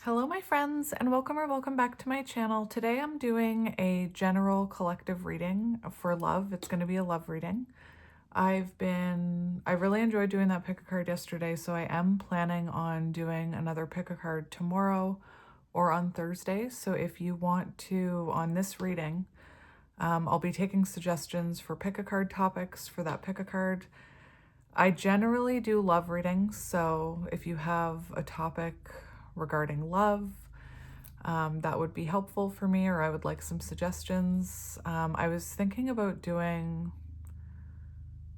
Hello my friends, and welcome back to my channel. Today I'm doing a general collective reading for love. It's going to be a love reading. I really enjoyed doing that pick a card yesterday, so I am planning on doing another pick a card tomorrow or on Thursday. So if you want to, on this reading, I'll be taking suggestions for pick a card topics for that pick a card. I generally do love readings, so if you have a topic regarding love, that would be helpful for me, or I would like some suggestions. I was thinking about doing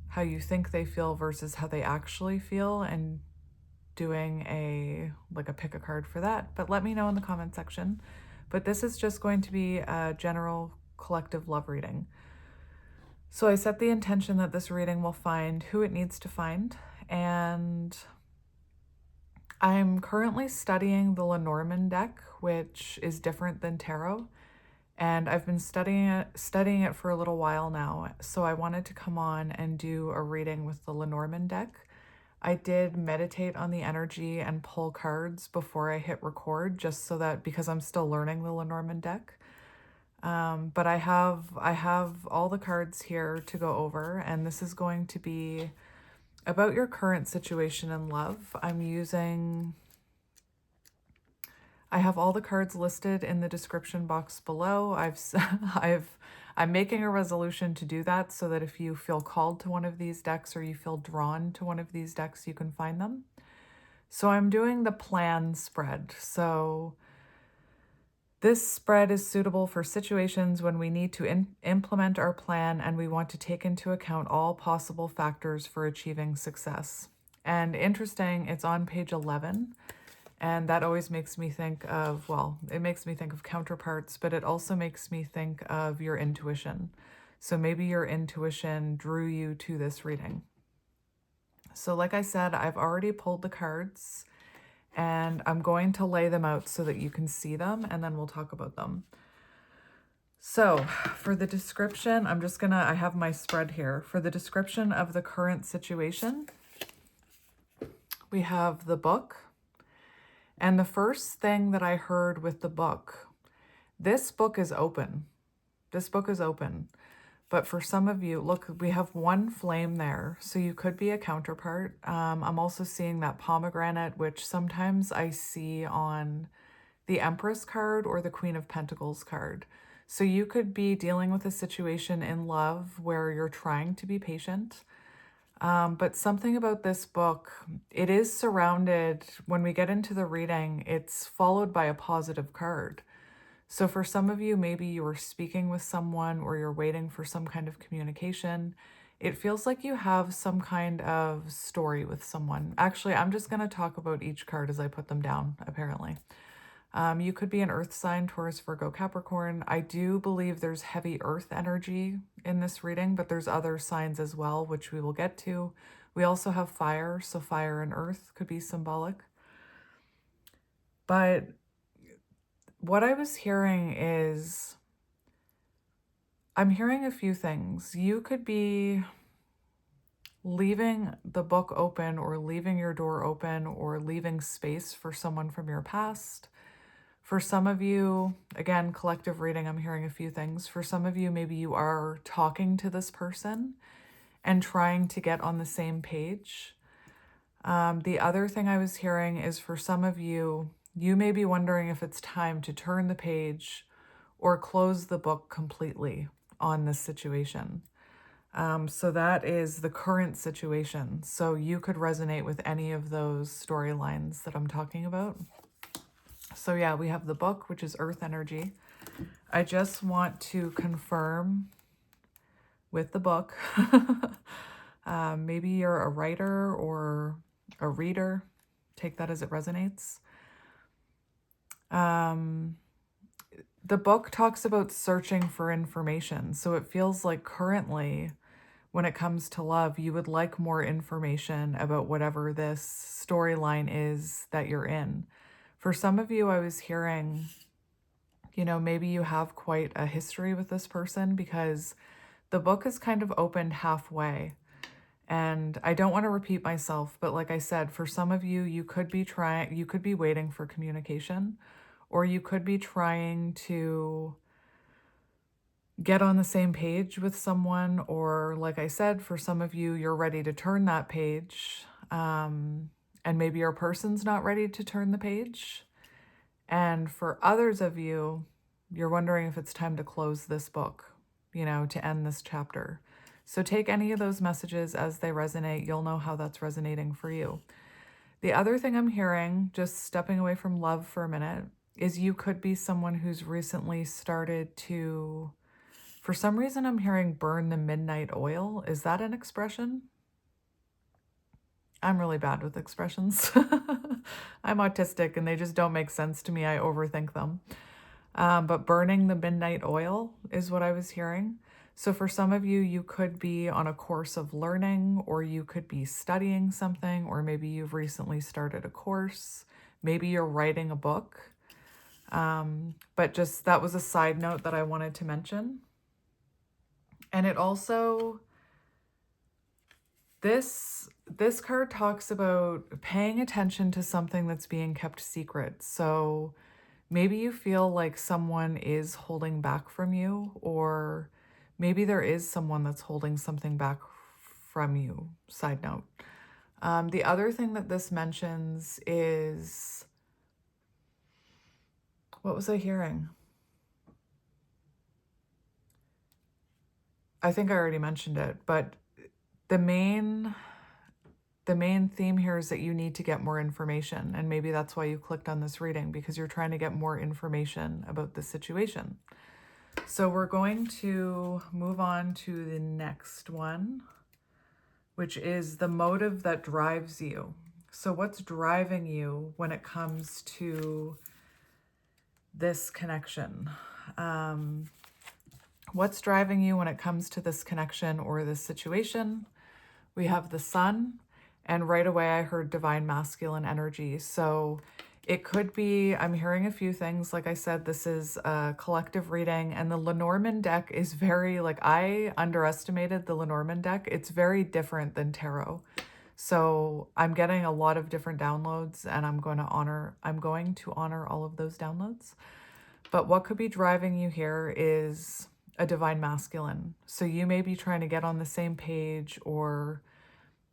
how you think they feel versus how they actually feel and doing a pick a card for that, but let me know in the comment section. But this is just going to be a general collective love reading. So I set the intention that this reading will find who it needs to find, and I'm currently studying the Lenormand deck, which is different than tarot, and I've been studying it for a little while now, so I wanted to come on and do a reading with the Lenormand deck. I did meditate on the energy and pull cards before I hit record, just so that, because I'm still learning the Lenormand deck. But I have all the cards here to go over, and this is going to be about your current situation in love. I have all the cards listed in the description box below. I'm making a resolution to do that so that if you feel called to one of these decks or you feel drawn to one of these decks, you can find them. So I'm doing the plan spread. So this spread is suitable for situations when we need to implement our plan and we want to take into account all possible factors for achieving success. And interesting, it's on page 11. And that always makes me think of, well, it makes me think of counterparts, but it also makes me think of your intuition. So maybe your intuition drew you to this reading. So like I said, I've already pulled the cards, and I'm going to lay them out so that you can see them, and then we'll talk about them. So for the description, I have my spread here. For the description of the current situation, we have the book. And the first thing that I heard with the book, this book is open. This book is open. But for some of you, look, we have one flame there. So you could be a counterpart. I'm also seeing that pomegranate, which sometimes I see on the Empress card or the Queen of Pentacles card. So you could be dealing with a situation in love where you're trying to be patient. But something about this book, it is surrounded, when we get into the reading, it's followed by a positive card. So for some of you, maybe you were speaking with someone or you're waiting for some kind of communication. It feels like you have some kind of story with someone. Actually, I'm just going to talk about each card as I put them down, apparently. You could be an earth sign, Taurus, Virgo, Capricorn. I do believe there's heavy earth energy in this reading, but there's other signs as well, which we will get to. We also have fire, so fire and earth could be symbolic. But what I was hearing is, I'm hearing a few things. You could be leaving the book open or leaving your door open or leaving space for someone from your past. For some of you, again, collective reading, I'm hearing a few things. For some of you, maybe you are talking to this person and trying to get on the same page. The other thing I was hearing is, for some of you, you may be wondering if it's time to turn the page or close the book completely on this situation. So that is the current situation. So you could resonate with any of those storylines that I'm talking about. So yeah, we have the book, which is earth energy. I just want to confirm with the book, maybe you're a writer or a reader, take that as it resonates. The book talks about searching for information. So it feels like currently, when it comes to love, you would like more information about whatever this storyline is that you're in. For some of you, I was hearing, maybe you have quite a history with this person, because the book is kind of opened halfway. And I don't want to repeat myself, but like I said, for some of you, you could be waiting for communication, or you could be trying to get on the same page with someone, or like I said, for some of you, you're ready to turn that page, and maybe your person's not ready to turn the page. And for others of you, you're wondering if it's time to close this book, to end this chapter. So take any of those messages as they resonate. You'll know how that's resonating for you. The other thing I'm hearing, just stepping away from love for a minute, is you could be someone who's recently started to, for some reason, I'm hearing burn the midnight oil. Is that an expression? I'm really bad with expressions. I'm autistic and they just don't make sense to me. I overthink them. But burning the midnight oil is what I was hearing. So for some of you, you could be on a course of learning, or you could be studying something, or maybe you've recently started a course. Maybe you're writing a book. But just that was a side note that I wanted to mention. And it also, this card talks about paying attention to something that's being kept secret. So maybe you feel like someone is holding back from you, or maybe there is someone that's holding something back from you. Side note. The other thing that this mentions is, what was I hearing? I think I already mentioned it, but the main theme here is that you need to get more information. And maybe that's why you clicked on this reading, because you're trying to get more information about the situation. So we're going to move on to the next one, which is the motive that drives you. So what's driving you when it comes to this connection? What's driving you when it comes to this connection or this situation? We have the sun, and right away I heard divine masculine energy. So it could be, I'm hearing a few things. Like I said, this is a collective reading, and the Lenormand deck is very, I underestimated the Lenormand deck. It's very different than tarot. So I'm getting a lot of different downloads, and I'm going to honor all of those downloads. But what could be driving you here is a divine masculine. So you may be trying to get on the same page, or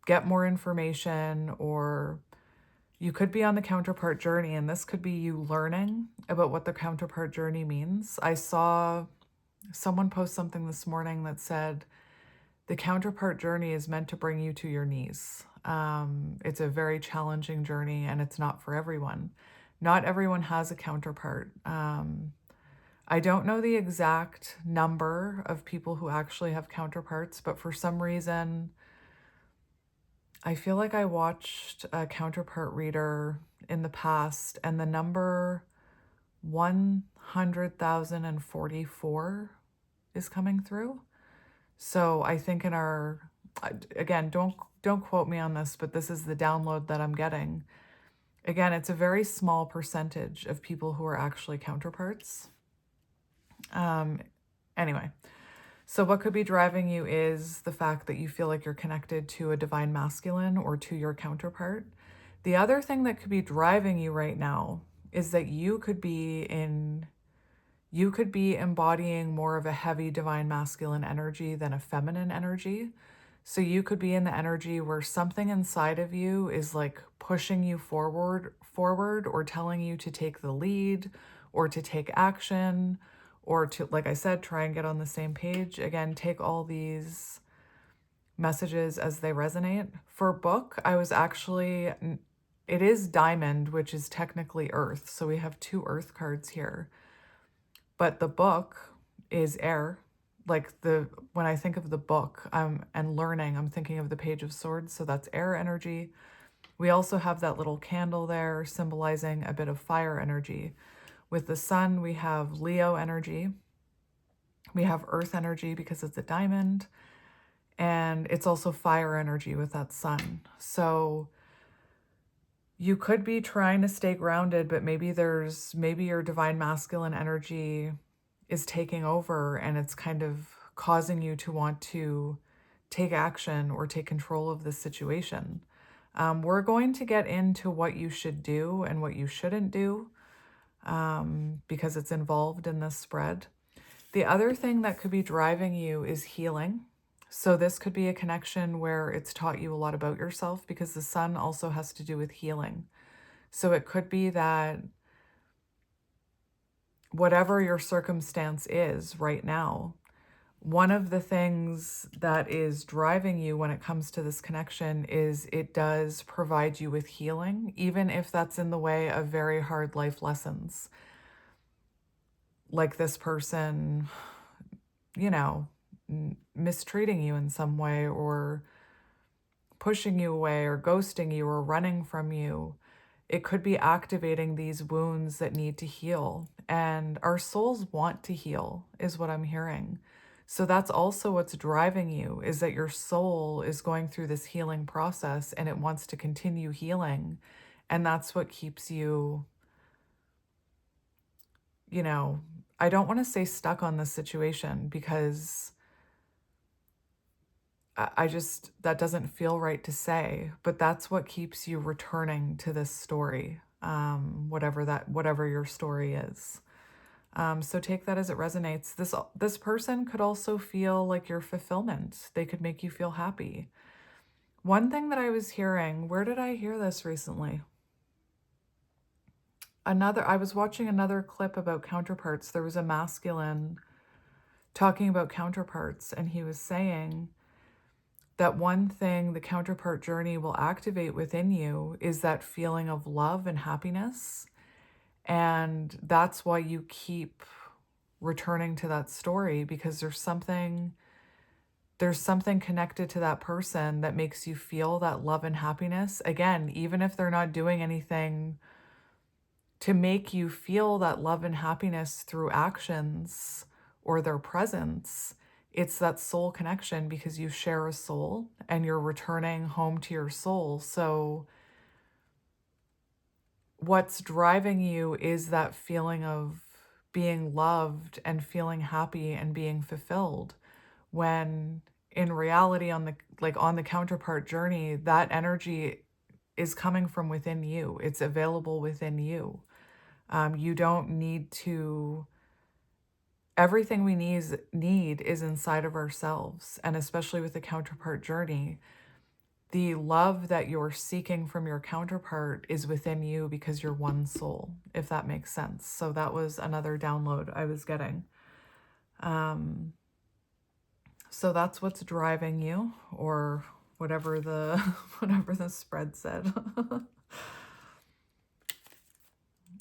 get more information, or you could be on the counterpart journey, and this could be you learning about what the counterpart journey means. I saw someone post something this morning that said the counterpart journey is meant to bring you to your knees. It's a very challenging journey, and it's not for everyone. Not everyone has a counterpart. I don't know the exact number of people who actually have counterparts, but for some reason, I feel like I watched a counterpart reader in the past, and the number 100,044 is coming through. So I think in our, again, don't quote me on this, but this is the download that I'm getting. Again, it's a very small percentage of people who are actually counterparts. Anyway, so what could be driving you is the fact that you feel like you're connected to a divine masculine or to your counterpart. The other thing that could be driving you right now is that you could be embodying more of a heavy divine masculine energy than a feminine energy. So you could be in the energy where something inside of you is like pushing you forward, or telling you to take the lead, or to take action, or to, like I said, try and get on the same page. Again, take all these messages as they resonate. For book, it is diamond, which is technically earth. So we have 2 earth cards here. But the book is air. When I think of the book and learning, I'm thinking of the Page of Swords. So that's air energy. We also have that little candle there symbolizing a bit of fire energy. With the sun, we have Leo energy. We have earth energy because it's a diamond. And it's also fire energy with that sun. So you could be trying to stay grounded, but maybe your divine masculine energy is taking over, and it's kind of causing you to want to take action or take control of this situation. We're going to get into what you should do and what you shouldn't do because it's involved in this spread. The other thing that could be driving you is healing. So this could be a connection where it's taught you a lot about yourself, because the sun also has to do with healing. So it could be that whatever your circumstance is right now, one of the things that is driving you when it comes to this connection is it does provide you with healing, even if that's in the way of very hard life lessons. Like this person, you know, mistreating you in some way, or pushing you away, or ghosting you, or running from you. It could be activating these wounds that need to heal. And our souls want to heal, is what I'm hearing. So that's also what's driving you, is that your soul is going through this healing process and it wants to continue healing. And that's what keeps you, you know, I don't want to say stuck on this situation, because I just, that doesn't feel right to say, but that's what keeps you returning to this story, whatever your story is. So take that as it resonates. This person could also feel like your fulfillment. They could make you feel happy. One thing that I was hearing, where did I hear this recently? I was watching another clip about counterparts. There was a masculine talking about counterparts, and he was saying that one thing the counterpart journey will activate within you is that feeling of love and happiness. And that's why you keep returning to that story, because there's something connected to that person that makes you feel that love and happiness. Again, even if they're not doing anything to make you feel that love and happiness through actions or their presence, it's that soul connection, because you share a soul and you're returning home to your soul. So what's driving you is that feeling of being loved and feeling happy and being fulfilled, when in reality, on the counterpart journey, that energy is coming from within you. It's available within you. You don't need to. Everything we need is inside of ourselves. And especially with the counterpart journey, the love that you're seeking from your counterpart is within you, because you're one soul, if that makes sense. So that was another download I was getting. So that's what's driving you, or whatever the spread said.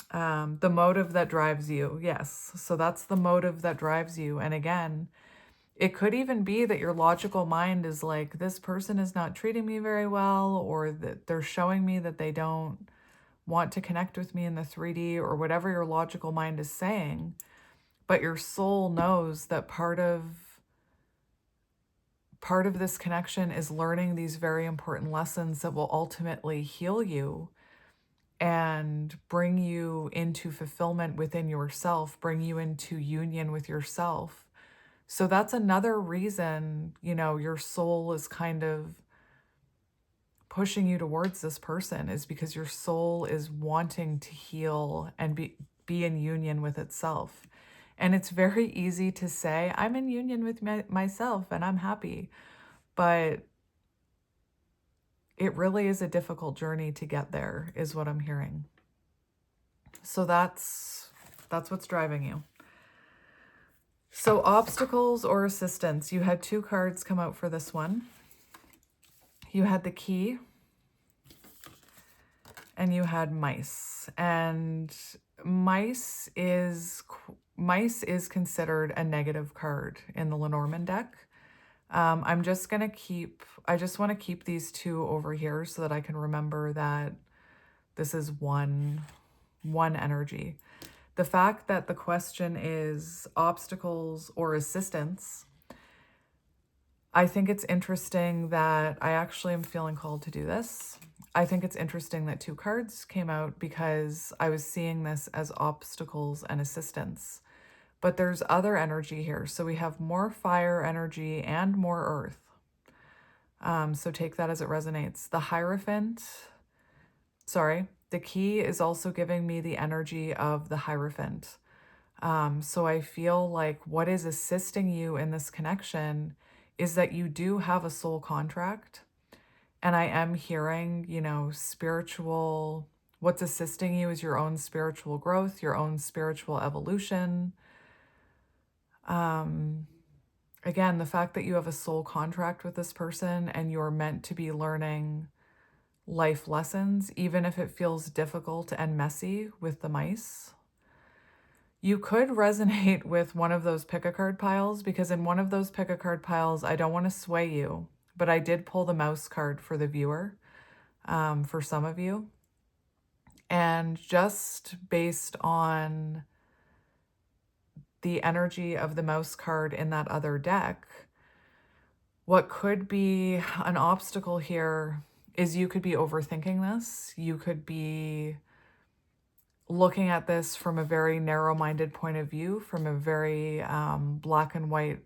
The motive that drives you. Yes. So that's the motive that drives you. And again, it could even be that your logical mind is like, this person is not treating me very well, or that they're showing me that they don't want to connect with me in the 3D, or whatever your logical mind is saying. But your soul knows that part of this connection is learning these very important lessons that will ultimately heal you and bring you into fulfillment within yourself, bring you into union with yourself. So that's another reason, your soul is kind of pushing you towards this person, is because your soul is wanting to heal and be in union with itself. And it's very easy to say, I'm in union with myself and I'm happy. But it really is a difficult journey to get there, is what I'm hearing. So that's what's driving you. So obstacles or assistance. You had 2 cards come out for this one. You had the key and you had mice. And mice is considered a negative card in the Lenormand deck. I just want to keep these 2 over here so that I can remember that this is one energy. The fact that the question is obstacles or assistance, I think it's interesting that I actually am feeling called to do this. I think it's interesting that 2 cards came out, because I was seeing this as obstacles and assistance. But there's other energy here. So we have more fire energy and more earth. So take that as it resonates. The key is also giving me the energy of the Hierophant. So I feel like what is assisting you in this connection is that you do have a soul contract. And I am hearing, what's assisting you is your own spiritual growth, your own spiritual evolution. Again, the fact that you have a soul contract with this person and you're meant to be learning life lessons, even if it feels difficult and messy with the mice. You could resonate with one of those pick a card piles, because in one of those pick a card piles, I don't want to sway you, but I did pull the mouse card for the viewer, for some of you. And just based on the energy of the mouse card in that other deck, what could be an obstacle here is you could be overthinking this. You could be looking at this from a very narrow-minded point of view, from a very black and white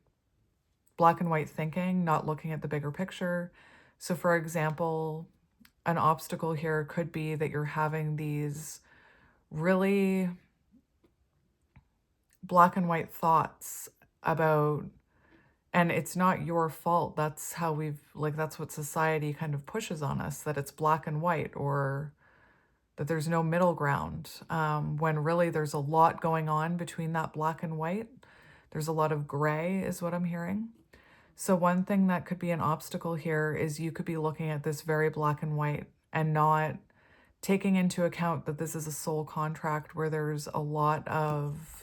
thinking, not looking at the bigger picture. So for example, an obstacle here could be that you're having these really black and white thoughts about, and it's not your fault. That's how that's what society kind of pushes on us, that it's black and white, or that there's no middle ground, when really there's a lot going on between that black and white. There's a lot of gray is what I'm hearing. So one thing that could be an obstacle here is you could be looking at this very black and white and not taking into account that this is a soul contract where there's a lot of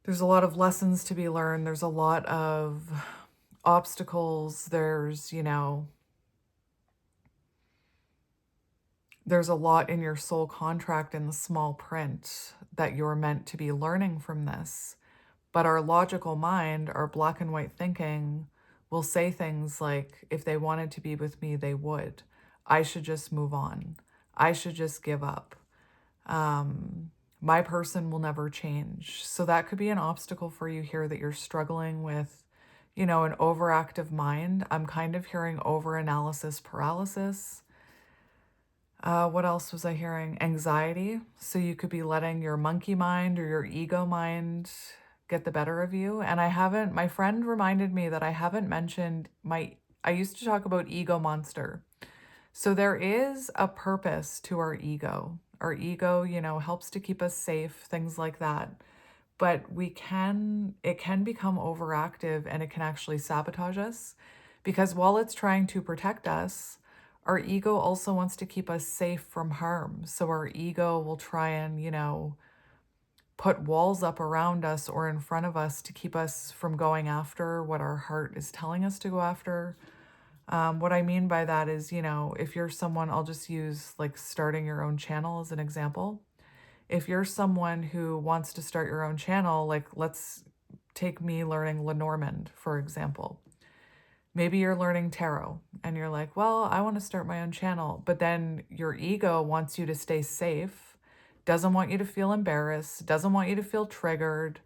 lessons to be learned. There's a lot of obstacles. There's a lot in your soul contract in the small print that you're meant to be learning from this. But our logical mind, our black and white thinking, will say things like, if they wanted to be with me, they would. I should just move on. I should just give up. My person will never change. So that could be an obstacle for you here, that you're struggling with, an overactive mind. I'm kind of hearing overanalysis paralysis. What else was I hearing? Anxiety. So you could be letting your monkey mind or your ego mind get the better of you. And my friend reminded me that I haven't mentioned I used to talk about ego monster. So there is a purpose to our ego. Our ego, helps to keep us safe, things like that. But it can become overactive, and it can actually sabotage us, because while it's trying to protect us, our ego also wants to keep us safe from harm. So our ego will try and, put walls up around us or in front of us to keep us from going after what our heart is telling us to go after. What I mean by that is, if you're someone, I'll just use like starting your own channel as an example. If you're someone who wants to start your own channel, like let's take me learning Lenormand, for example. Maybe you're learning tarot and you're like, well, I want to start my own channel. But then your ego wants you to stay safe, doesn't want you to feel embarrassed, doesn't want you to feel triggered,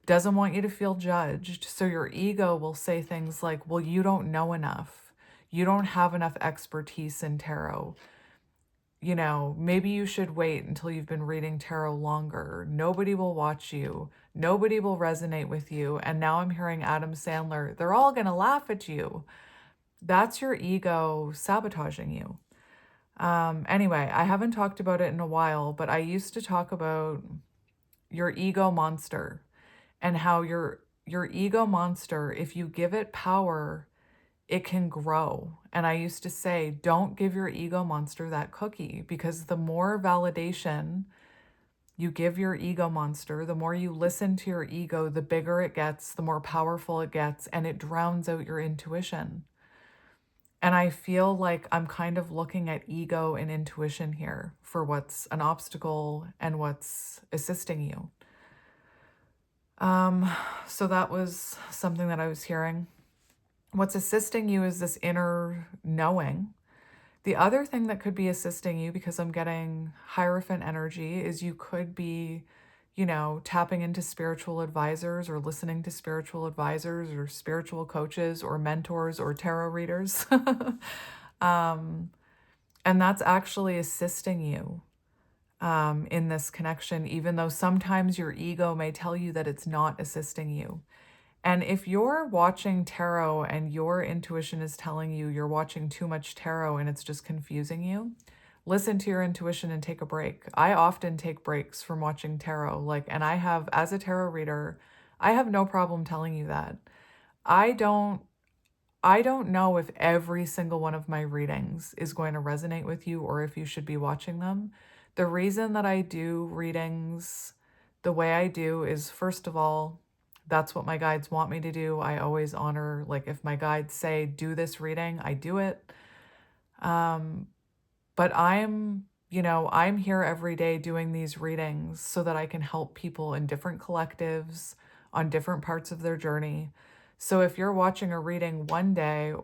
doesn't want you to feel judged. So your ego will say things like, well, you don't know enough. You don't have enough expertise in tarot. Maybe you should wait until you've been reading tarot longer. Nobody will watch you. Nobody will resonate with you. And now I'm hearing Adam Sandler, they're all going to laugh at you. That's your ego sabotaging you. Anyway, I haven't talked about it in a while, but I used to talk about your ego monster and how your ego monster, if you give it power, it can grow. And I used to say, don't give your ego monster that cookie, because the more validation you give your ego monster, the more you listen to your ego, the bigger it gets, the more powerful it gets, and it drowns out your intuition. And I feel like I'm kind of looking at ego and intuition here for what's an obstacle and what's assisting you. So that was something that I was hearing. What's assisting you is this inner knowing. The other thing that could be assisting you, because I'm getting Hierophant energy, is you could be, tapping into spiritual advisors or listening to spiritual advisors or spiritual coaches or mentors or tarot readers. um, and that's actually assisting you in this connection, even though sometimes your ego may tell you that it's not assisting you. And if you're watching tarot and your intuition is telling you you're watching too much tarot and it's just confusing you, listen to your intuition and take a break. I often take breaks from watching tarot, and I have, as a tarot reader, I have no problem telling you that. I don't know if every single one of my readings is going to resonate with you or if you should be watching them. The reason that I do readings the way I do is, first of all, that's what my guides want me to do. I always honor, if my guides say, do this reading, I do it. But I'm here every day doing these readings so that I can help people in different collectives on different parts of their journey. So if you're watching a reading one day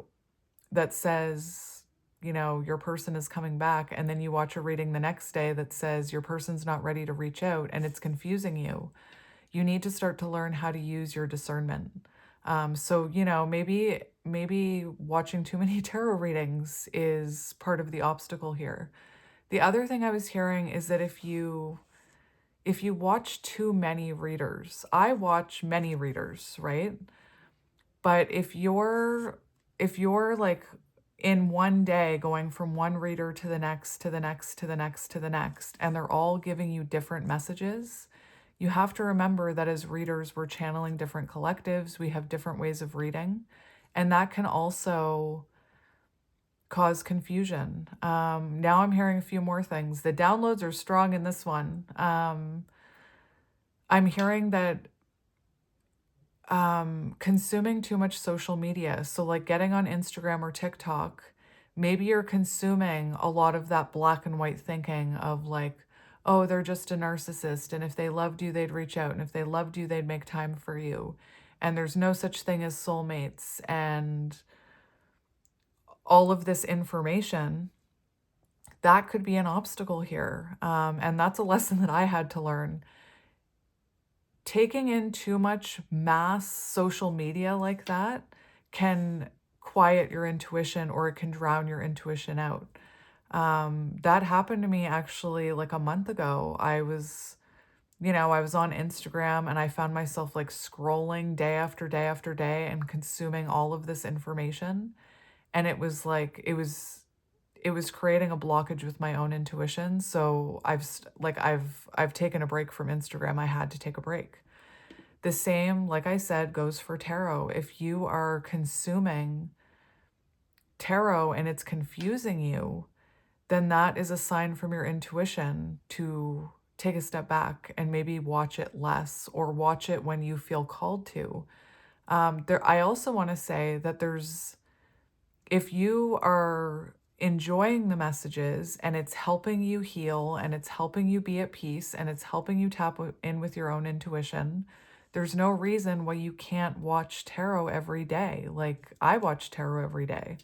that says, your person is coming back, and then you watch a reading the next day that says your person's not ready to reach out and it's confusing you, you need to start to learn how to use your discernment. So, maybe watching too many tarot readings is part of the obstacle here. The other thing I was hearing is that if you watch too many readers, I watch many readers, right? But if you're in one day going from one reader to the next, to the next, to the next, to the next, and they're all giving you different messages, you have to remember that as readers, we're channeling different collectives. We have different ways of reading, and that can also cause confusion. Now I'm hearing a few more things. The downloads are strong in this one. I'm hearing that consuming too much social media, so getting on Instagram or TikTok, maybe you're consuming a lot of that black and white thinking of oh, they're just a narcissist, and if they loved you, they'd reach out, and if they loved you, they'd make time for you, and there's no such thing as soulmates, and all of this information. That could be an obstacle here. And that's a lesson that I had to learn. Taking in too much mass social media like that can quiet your intuition, or it can drown your intuition out. That happened to me actually a month ago. I was on Instagram and I found myself scrolling day after day after day and consuming all of this information. And it was it was creating a blockage with my own intuition. So I've taken a break from Instagram. I had to take a break. The same, like I said, goes for tarot. If you are consuming tarot and it's confusing you, then that is a sign from your intuition to take a step back and maybe watch it less, or watch it when you feel called to. I also want to say that if you are enjoying the messages and it's helping you heal and it's helping you be at peace and it's helping you tap in with your own intuition, there's no reason why you can't watch tarot every day. I watch tarot every day.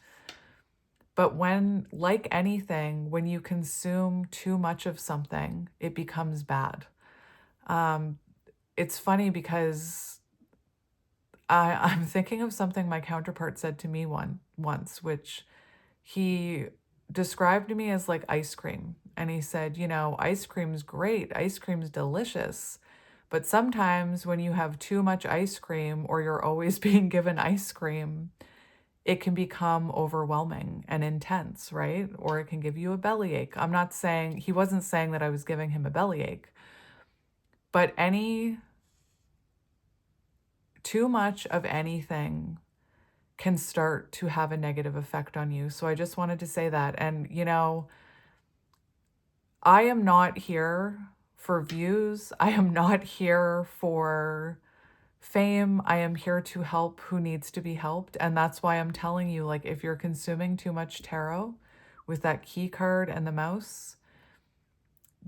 But like anything, when you consume too much of something, it becomes bad. It's funny because I'm thinking of something my counterpart said to me once, which he described to me as ice cream. And he said, ice cream's great. Ice cream's delicious. But sometimes when you have too much ice cream, or you're always being given ice cream, it can become overwhelming and intense, right? Or it can give you a bellyache. He wasn't saying that I was giving him a bellyache, but too much of anything can start to have a negative effect on you. So I just wanted to say that. And, I am not here for views. I am not here for fame. I am here to help who needs to be helped. And that's why I'm telling you, if you're consuming too much tarot with that key card and the mouse,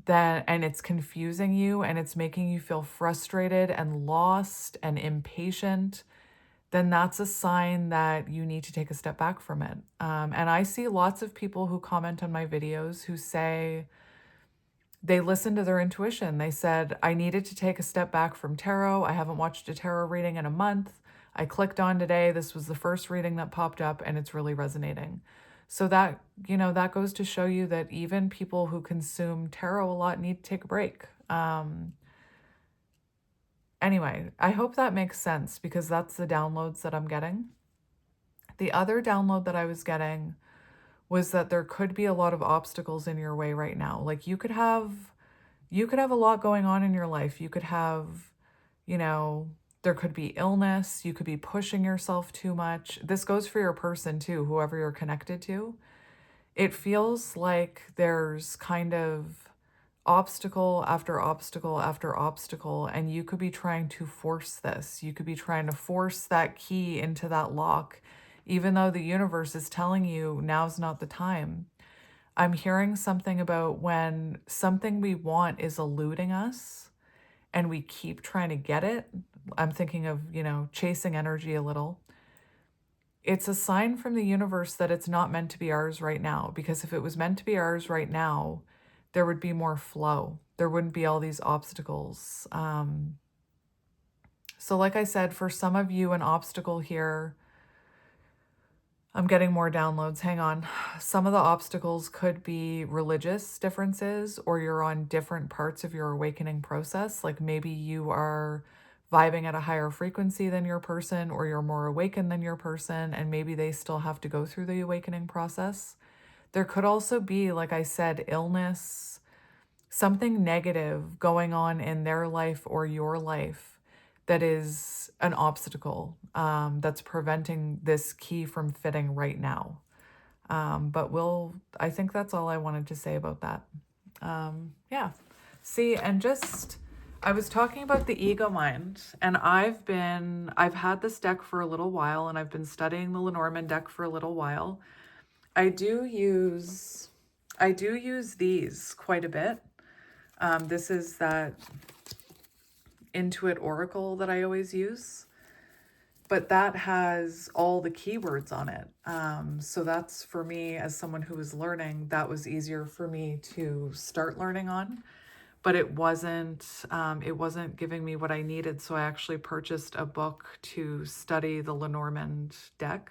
and it's confusing you and it's making you feel frustrated and lost and impatient, then that's a sign that you need to take a step back from it. And I see lots of people who comment on my videos who say They listened to their intuition. They said, I needed to take a step back from tarot. I haven't watched a tarot reading in a month. I clicked on today. This was the first reading that popped up and it's really resonating. So that, that goes to show you that even people who consume tarot a lot need to take a break. Anyway, I hope that makes sense because that's the downloads that I'm getting. The other download that I was getting was that there could be a lot of obstacles in your way right now. Like you could have a lot going on in your life. You could have, there could be illness. You could be pushing yourself too much. This goes for your person too, whoever you're connected to. It feels like there's kind of obstacle after obstacle after obstacle, and you could be trying to force this. You could be trying to force that key into that lock, even though the universe is telling you now's not the time. I'm hearing something about when something we want is eluding us and we keep trying to get it. I'm thinking of, chasing energy a little. It's a sign from the universe that it's not meant to be ours right now, because if it was meant to be ours right now, there would be more flow. There wouldn't be all these obstacles. So like I said, for some of you, an obstacle here, I'm getting more downloads. Hang on. Some of the obstacles could be religious differences, or you're on different parts of your awakening process. Like maybe you are vibing at a higher frequency than your person, or you're more awakened than your person, and maybe they still have to go through the awakening process. There could also be, like I said, illness, something negative going on in their life or your life that is an obstacle, that's preventing this key from fitting right now. But I think that's all I wanted to say about that. Yeah. See, and I was talking about the ego mind, and I've had this deck for a little while, and I've been studying the Lenormand deck for a little while. I do use these quite a bit. This is that Intuit Oracle that I always use, but that has all the keywords on it. So that's, for me as someone who is learning, that was easier for me to start learning on, but it wasn't giving me what I needed. So I actually purchased a book to study the Lenormand deck.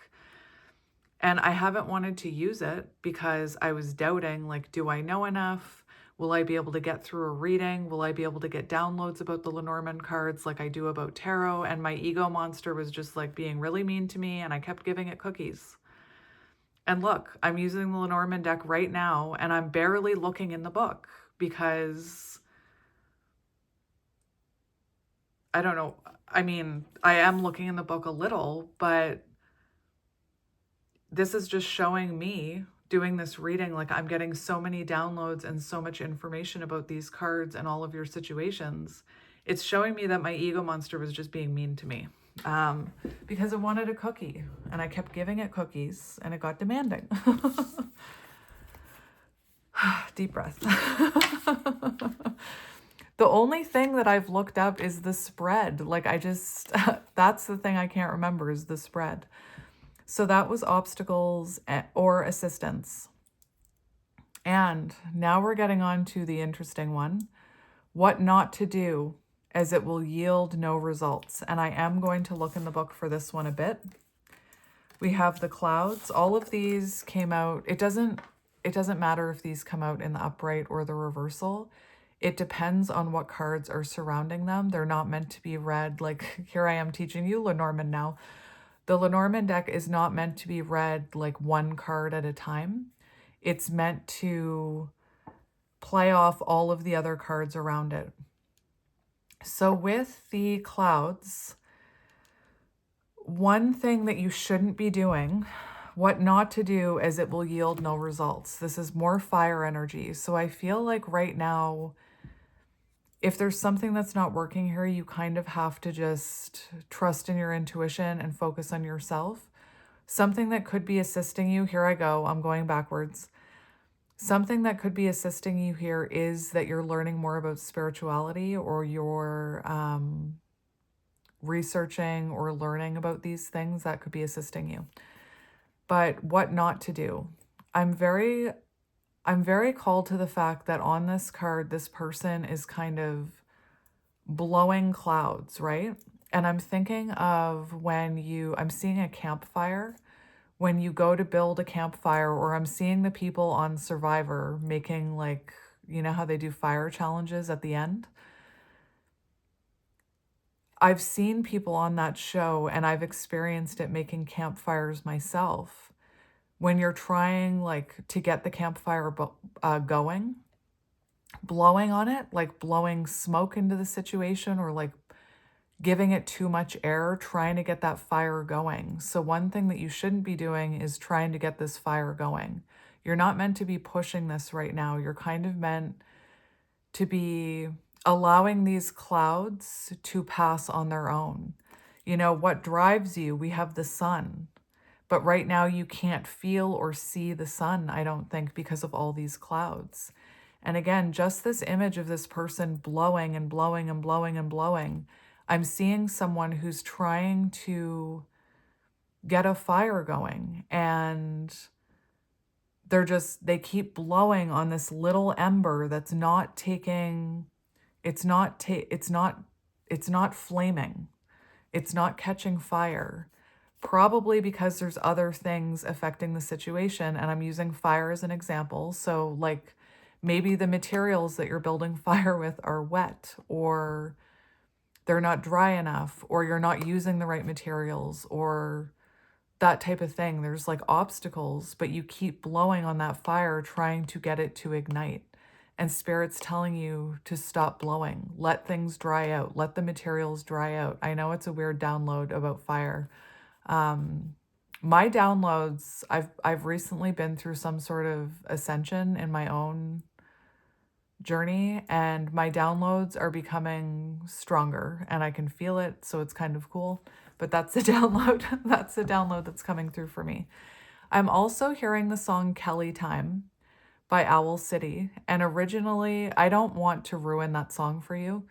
And I haven't wanted to use it because I was doubting, like, do I know enough? Will I be able to get through a reading? Will I be able to get downloads about the Lenormand cards like I do about tarot? And my ego monster was just like being really mean to me, and I kept giving it cookies. And look, I'm using the Lenormand deck right now, and I'm barely looking in the book because I don't know. I mean, I am looking in the book a little, but this is just showing me doing this reading, like I'm getting so many downloads and so much information about these cards and all of your situations. It's showing me that my ego monster was just being mean to me, because it wanted a cookie, and I kept giving it cookies, and it got demanding. Deep breath. The only thing that I've looked up is the spread. Like that's the thing I can't remember, is the spread. So that was obstacles or assistance. And now we're getting on to the interesting one. What not to do, as it will yield no results. And I am going to look in the book for this one a bit. We have the clouds. All of these came out. It doesn't matter if these come out in the upright or the reversal. It depends on what cards are surrounding them. They're not meant to be read. Like, here I am teaching you Lenormand now. The Lenormand deck is not meant to be read like one card at a time. It's meant to play off all of the other cards around it. So with the clouds, one thing that you shouldn't be doing, what not to do, as it will yield no results. This is more fire energy. So I feel like right now, if there's something that's not working here, you kind of have to just trust in your intuition and focus on yourself. Something that could be assisting you, here I go, I'm going backwards. Something that could be assisting you here is that you're learning more about spirituality, or you're researching or learning about these things that could be assisting you. But what not to do? I'm I'm very called to the fact that on this card, this person is kind of blowing clouds, right? And I'm thinking of I'm seeing a campfire, when you go to build a campfire, or I'm seeing the people on Survivor making, like, you know how they do fire challenges at the end? I've seen people on that show and I've experienced it making campfires myself. When you're trying, like, to get the campfire going, blowing on it, like blowing smoke into the situation, or like giving it too much air, trying to get that fire going. So one thing that you shouldn't be doing is trying to get this fire going. You're not meant to be pushing this right now. You're kind of meant to be allowing these clouds to pass on their own. You know, what drives you? We have the sun. But right now you can't feel or see the sun, I don't think, because of all these clouds. And again, just this image of this person blowing and blowing and blowing and blowing. I'm seeing someone who's trying to get a fire going, and they keep blowing on this little ember that's not taking, it's not flaming. It's not catching fire. Probably because there's other things affecting the situation, and I'm using fire as an example. So, like, maybe the materials that you're building fire with are wet, or they're not dry enough, or you're not using the right materials, or that type of thing. There's like obstacles, but you keep blowing on that fire trying to get it to ignite. And Spirit's telling you to stop blowing. Let things dry out. Let the materials dry out. I know it's a weird download about fire. My downloads, I've recently been through some sort of ascension in my own journey, and my downloads are becoming stronger and I can feel it, so it's kind of cool. But that's the download. That's the download that's coming through for me. I'm also hearing the song Kelly Time by Owl City. And originally, I don't want to ruin that song for you.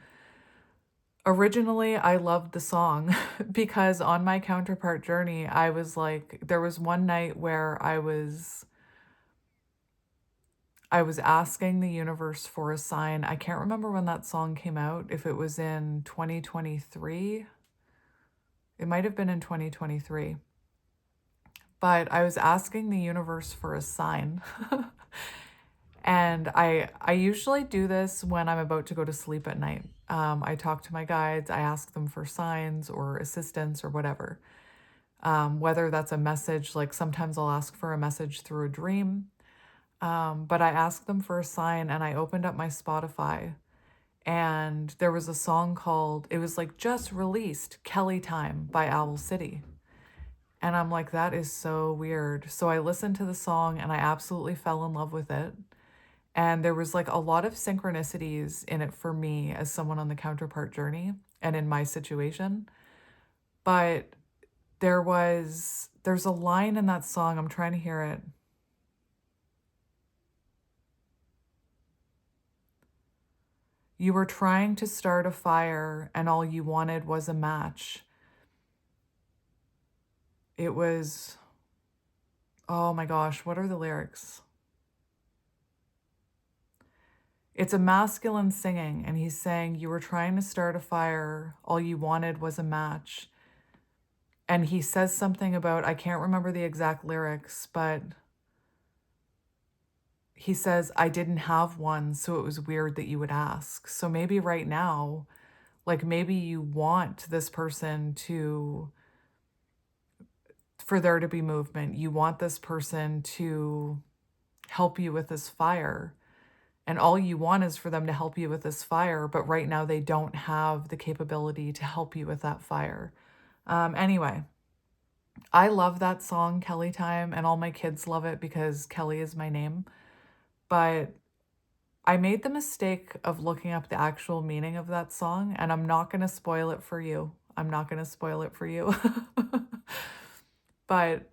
Originally, I loved the song because on my counterpart journey, I was like, there was one night where I was asking the universe for a sign. I can't remember when that song came out, if it was in 2023. It might have been in 2023. But I was asking the universe for a sign. And I usually do this when I'm about to go to sleep at night. I talk to my guides, I ask them for signs or assistance or whatever. Whether that's a message, like sometimes I'll ask for a message through a dream. But I asked them for a sign, and I opened up my Spotify, and there was a song called, it was like just released, Kelly Time by Owl City. And I'm like, that is so weird. So I listened to the song and I absolutely fell in love with it. And there was like a lot of synchronicities in it for me as someone on the counterpart journey and in my situation. But there's a line in that song, I'm trying to hear it. You were trying to start a fire and all you wanted was a match. It was, oh my gosh, what are the lyrics? It's a masculine singing, and he's saying, you were trying to start a fire, all you wanted was a match. And he says something about, I can't remember the exact lyrics, but he says, I didn't have one, so it was weird that you would ask. So maybe right now, like maybe you want this person for there to be movement. You want this person to help you with this fire. And all you want is for them to help you with this fire, but right now they don't have the capability to help you with that fire. Anyway, I love that song, Kelly Time, and all my kids love it because Kelly is my name. But I made the mistake of looking up the actual meaning of that song, and I'm not going to spoil it for you. I'm not going to spoil it for you. But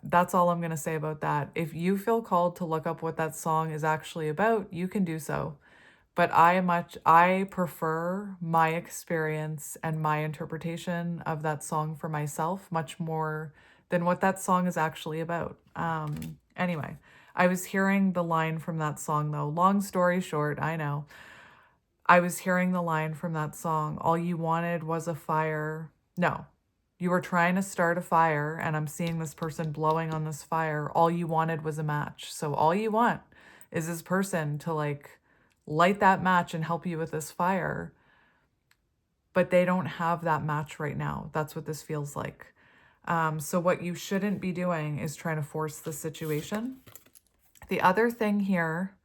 that's all I'm going to say about that. If you feel called to look up what that song is actually about, you can do so. But I prefer my experience and my interpretation of that song for myself much more than what that song is actually about. Anyway, I was hearing the line from that song, though. Long story short, I know. I was hearing the line from that song. All you wanted was a fire. No, you were trying to start a fire, and I'm seeing this person blowing on this fire. All you wanted was a match. So all you want is this person to like light that match and help you with this fire. But they don't have that match right now. That's what this feels like. So what you shouldn't be doing is trying to force the situation. The other thing here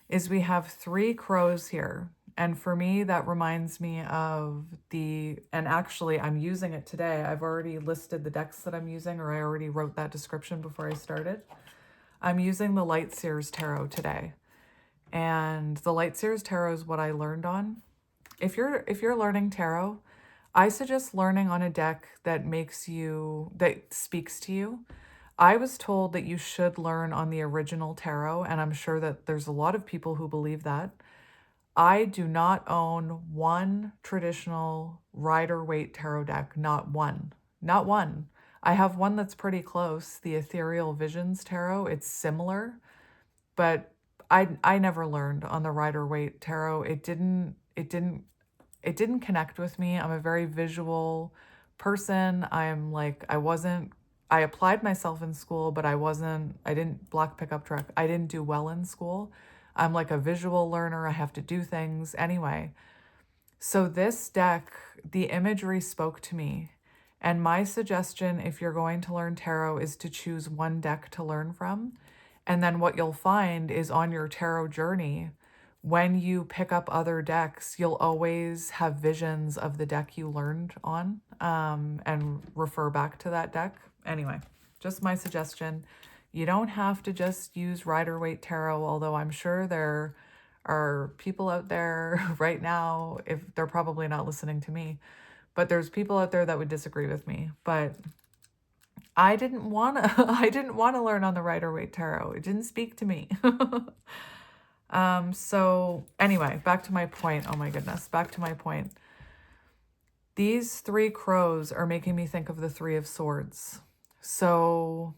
is we have 3 crows here. And for me, that reminds me of and actually I'm using it today. I've already listed the decks that I'm using, or I already wrote that description before I started. I'm using the Light Seers Tarot today. And the Light Seers Tarot is what I learned on. If you're learning tarot, I suggest learning on a deck that speaks to you. I was told that you should learn on the original tarot, and I'm sure that there's a lot of people who believe that. I do not own one traditional Rider-Waite tarot deck, not one. Not one. I have one that's pretty close, the Ethereal Visions Tarot. It's similar, but I never learned on the Rider-Waite tarot. It didn't connect with me. I'm a very visual person. I applied myself in school, but I didn't block pickup truck. I didn't do well in school. I'm like a visual learner. I have to do things anyway. So this deck, the imagery spoke to me. And my suggestion, if you're going to learn tarot, is to choose one deck to learn from. And then what you'll find is on your tarot journey, when you pick up other decks, you'll always have visions of the deck you learned on, and refer back to that deck. Anyway, just my suggestion. You don't have to just use Rider-Waite Tarot, although I'm sure there are people out there right now, if they're probably not listening to me, but there's people out there that would disagree with me. But I didn't want to learn on the Rider-Waite Tarot. It didn't speak to me. So anyway, back to my point. Oh my goodness, back to my point. These 3 crows are making me think of the 3 of Swords. So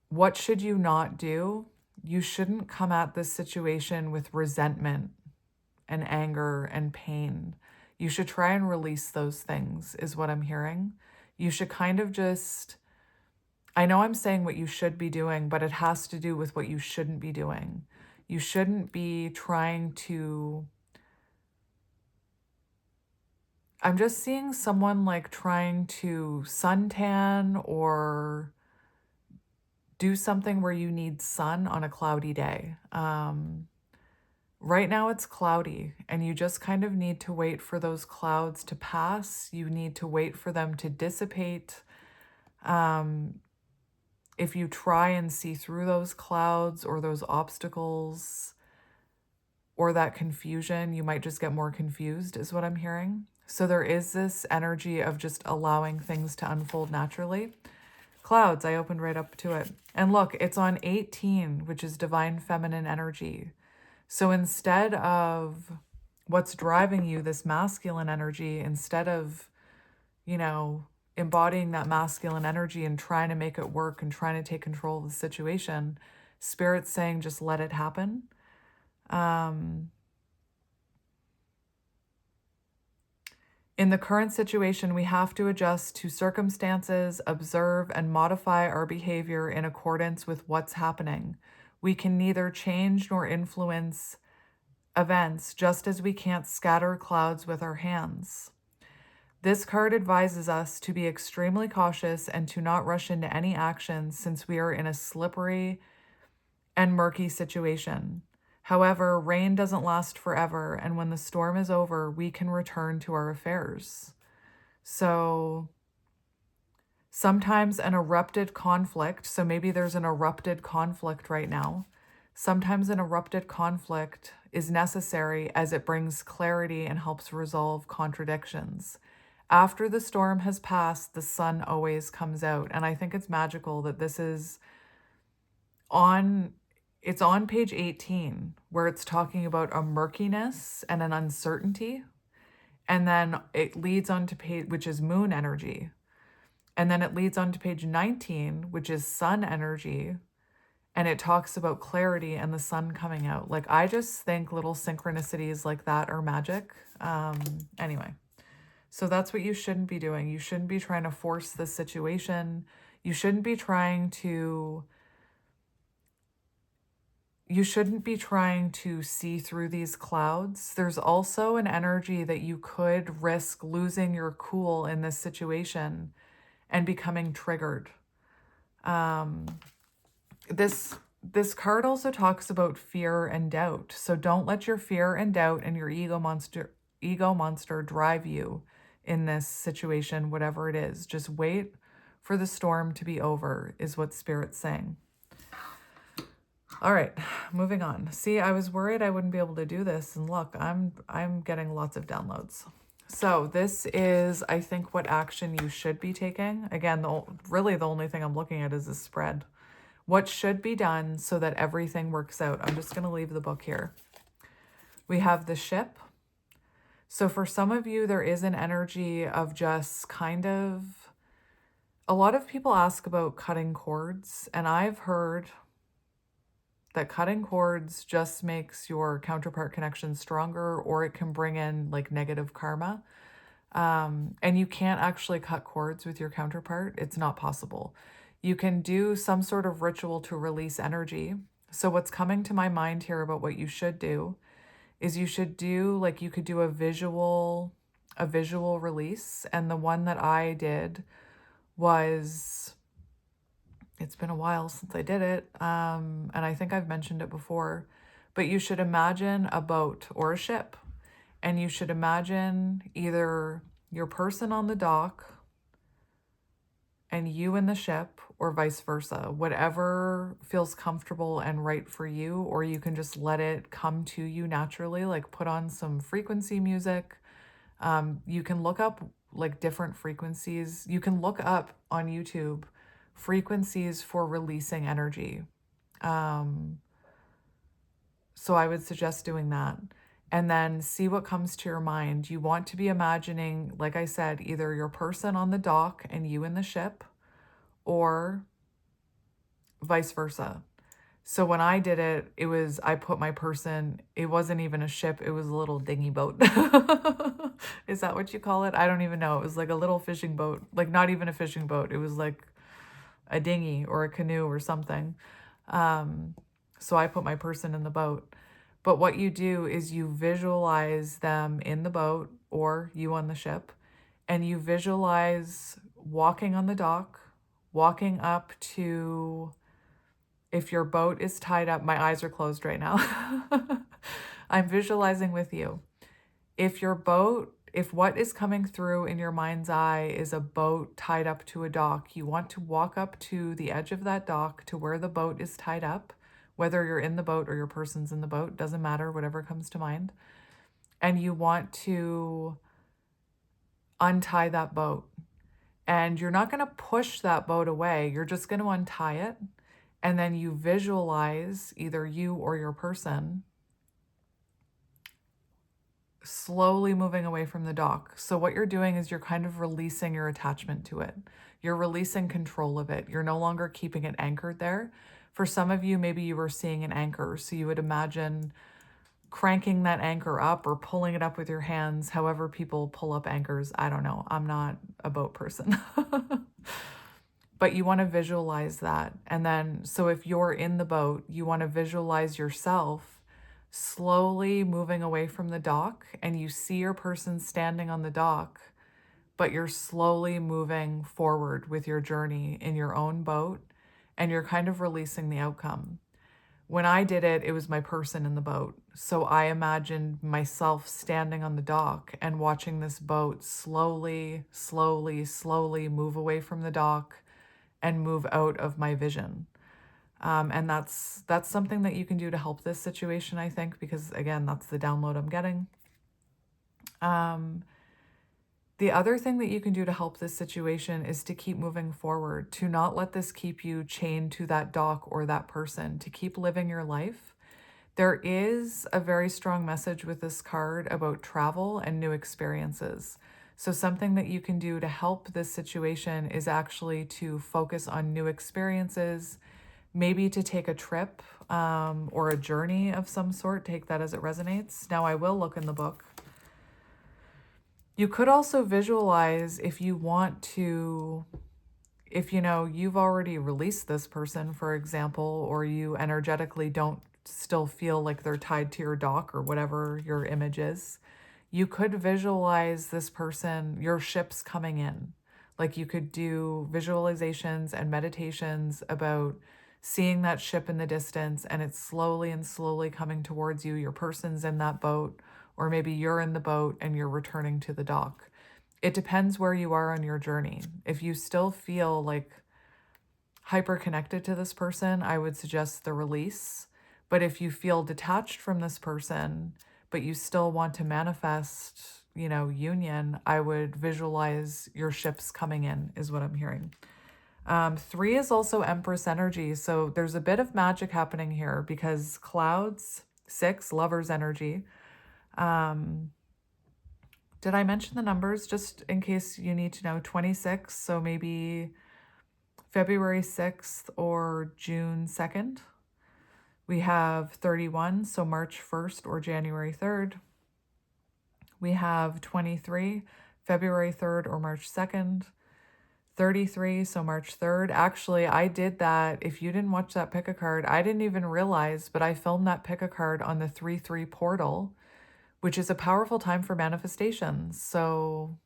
what should you not do? You shouldn't come at this situation with resentment and anger and pain. You should try and release those things, is what I'm hearing. You should kind of just, I know I'm saying what you should be doing, but it has to do with what you shouldn't be doing. You shouldn't be trying to, I'm just seeing someone like trying to suntan or do something where you need sun on a cloudy day. Right now it's cloudy, and you just kind of need to wait for those clouds to pass. You need to wait for them to dissipate. If you try and see through those clouds or those obstacles or that confusion, you might just get more confused, is what I'm hearing. So there is this energy of just allowing things to unfold naturally. Clouds, I opened right up to it. And look, it's on 18, which is divine feminine energy. So instead of what's driving you, this masculine energy, instead of, embodying that masculine energy and trying to make it work and trying to take control of the situation, Spirit's saying just let it happen. In the current situation, we have to adjust to circumstances, observe, and modify our behavior in accordance with what's happening. We can neither change nor influence events, just as we can't scatter clouds with our hands. This card advises us to be extremely cautious and to not rush into any actions, since we are in a slippery and murky situation. However, rain doesn't last forever, and when the storm is over, we can return to our affairs. So sometimes an erupted conflict, so maybe there's an erupted conflict right now. Sometimes an erupted conflict is necessary as it brings clarity and helps resolve contradictions. After the storm has passed, the sun always comes out. And I think it's magical that this is it's on page 18, where it's talking about a murkiness and an uncertainty. And then it leads on to page, which is moon energy. And then it leads on to page 19, which is sun energy. and it talks about clarity and the sun coming out. Like, I just think little synchronicities like that are magic. Anyway, so that's what you shouldn't be doing. You shouldn't be trying to force this situation. You shouldn't be trying to see through these clouds. There's also an energy that you could risk losing your cool in this situation and becoming triggered. This card also talks about fear and doubt. So don't let your fear and doubt and your ego monster drive you in this situation, whatever it is. Just wait for the storm to be over, is what Spirit's saying. All right, moving on. See, I was worried I wouldn't be able to do this, and look, I'm getting lots of downloads. So this is, I think, what action you should be taking. Again, really the only thing I'm looking at is the spread. What should be done so that everything works out. I'm just going to leave the book here. We have the ship. So for some of you, there is an energy of just kind of, a lot of people ask about cutting cords, and I've heard that cutting cords just makes your counterpart connection stronger, or it can bring in like negative karma. And you can't actually cut cords with your counterpart. It's not possible. You can do some sort of ritual to release energy. So what's coming to my mind here about what you should do is you should do, like, you could do a visual release. And the one that I did was, it's been a while since I did it. And I think I've mentioned it before, but you should imagine a boat or a ship, and you should imagine either your person on the dock and you in the ship, or vice versa, whatever feels comfortable and right for you, or you can just let it come to you naturally, like put on some frequency music. You can look up like different frequencies. You can look up on YouTube frequencies for releasing energy. So I would suggest doing that. And then see what comes to your mind. You want to be imagining, like I said, either your person on the dock and you in the ship, or vice versa. So when I did it, I put my person, it wasn't even a ship, it was a little dinghy boat. Is that what you call it? I don't even know. It was like a little fishing boat, like not even a fishing boat. It was like a dinghy or a canoe or something. So I put my person in the boat. But what you do is you visualize them in the boat or you on the ship, and you visualize walking on the dock, walking up to, if your boat is tied up, my eyes are closed right now. I'm visualizing with you. If what is coming through in your mind's eye is a boat tied up to a dock, you want to walk up to the edge of that dock to where the boat is tied up, whether you're in the boat or your person's in the boat, doesn't matter, whatever comes to mind. And you want to untie that boat. And you're not going to push that boat away. You're just going to untie it. And then you visualize either you or your person slowly moving away from the dock. So what you're doing is you're kind of releasing your attachment to it. You're releasing control of it. You're no longer keeping it anchored there. For some of you, maybe you were seeing an anchor. So you would imagine cranking that anchor up or pulling it up with your hands, however people pull up anchors. I don't know. I'm not a boat person. But you want to visualize that. And then, so if you're in the boat, you want to visualize yourself slowly moving away from the dock, and you see your person standing on the dock, but you're slowly moving forward with your journey in your own boat, and you're kind of releasing the outcome. When I did it, it was my person in the boat. So I imagined myself standing on the dock and watching this boat slowly, slowly, slowly move away from the dock and move out of my vision. And that's something that you can do to help this situation, I think, because again, that's the download I'm getting. The other thing that you can do to help this situation is to keep moving forward, to not let this keep you chained to that dock or that person, to keep living your life. There is a very strong message with this card about travel and new experiences. So something that you can do to help this situation is actually to focus on new experiences, maybe to take a trip or a journey of some sort. Take that as it resonates. Now I will look in the book. You could also visualize if you want to, if you know you've already released this person, for example, or you energetically don't still feel like they're tied to your dock or whatever your image is, you could visualize this person, your ships coming in. Like you could do visualizations and meditations about seeing that ship in the distance and it's slowly and slowly coming towards you. Your person's in that boat, or maybe you're in the boat and you're returning to the dock. It depends where you are on your journey. If you still feel like hyper connected to this person, I would suggest the release. But if you feel detached from this person, but you still want to manifest, union, I would visualize your ships coming in, is what I'm hearing. 3 is also Empress energy. So there's a bit of magic happening here because clouds, 6, lover's energy. Did I mention the numbers just in case you need to know? 26, so maybe February 6th or June 2nd. We have 31, so March 1st or January 3rd. We have 23, February 3rd or March 2nd. 33, so March 3rd. Actually, I did that. If you didn't watch that pick a card, I didn't even realize, but I filmed that pick a card on the 3/3 portal, which is a powerful time for manifestations. So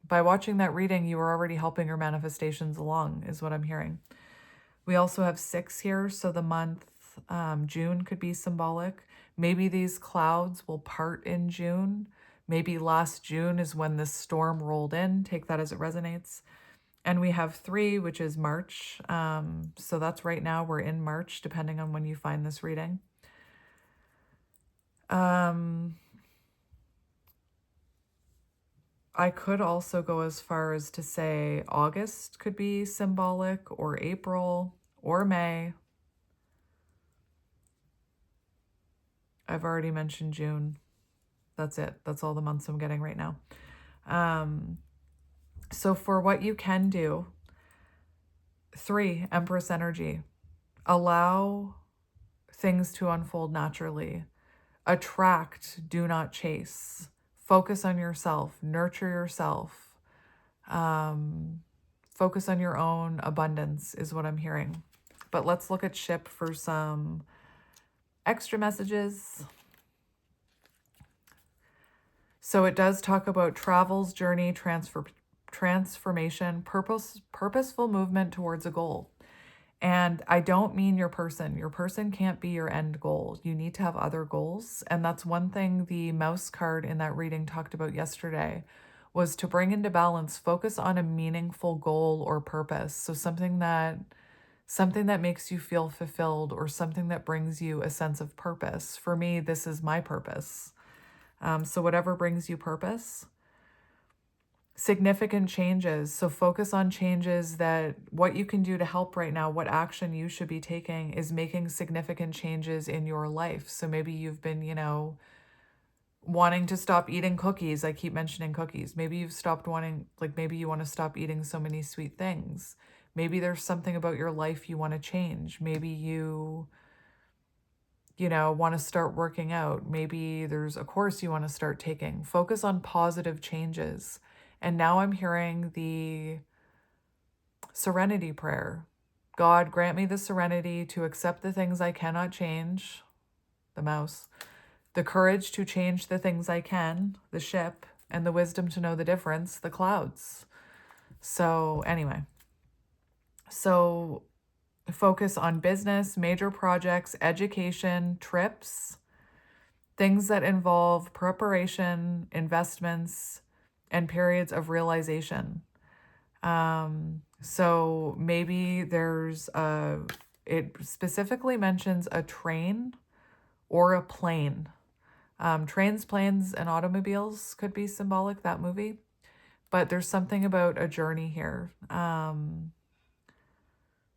by watching that reading, you were already helping your manifestations along, is what I'm hearing. We also have 6 here, so the month June could be symbolic. Maybe these clouds will part in June. Maybe last June is when this storm rolled in. Take that as it resonates. And we have 3, which is March. So that's right now. We're in March, depending on when you find this reading. I could also go as far as to say August could be symbolic, or April, or May. I've already mentioned June. That's it. That's all the months I'm getting right now. So for what you can do, 3, Empress energy. Allow things to unfold naturally. Attract, do not chase. Focus on yourself, nurture yourself. Focus on your own abundance is what I'm hearing. But let's look at ship for some extra messages. So it does talk about travels, journey, transformation, purposeful movement towards a goal. And I don't mean your person. Your person can't be your end goal. You need to have other goals. And that's one thing the mouse card in that reading talked about yesterday, was to bring into balance, focus on a meaningful goal or purpose. So something that makes you feel fulfilled, or something that brings you a sense of purpose. For me, this is my purpose. So whatever brings you purpose. Significant changes. So focus on changes, that what you can do to help right now, what action you should be taking is making significant changes in your life. So maybe you've been, wanting to stop eating cookies. I keep mentioning cookies. Maybe you've stopped wanting, maybe you want to stop eating so many sweet things. Maybe there's something about your life you want to change. Maybe you want to start working out. Maybe there's a course you want to start taking. Focus on positive changes. And now I'm hearing the serenity prayer. God, grant me the serenity to accept the things I cannot change, the mouse, the courage to change the things I can, the ship, and the wisdom to know the difference, the clouds. So anyway, so focus on business, major projects, education, trips, things that involve preparation, investments, and periods of realization. So maybe there's it specifically mentions a train or a plane. Trains, planes, and automobiles could be symbolic, that movie. But there's something about a journey here.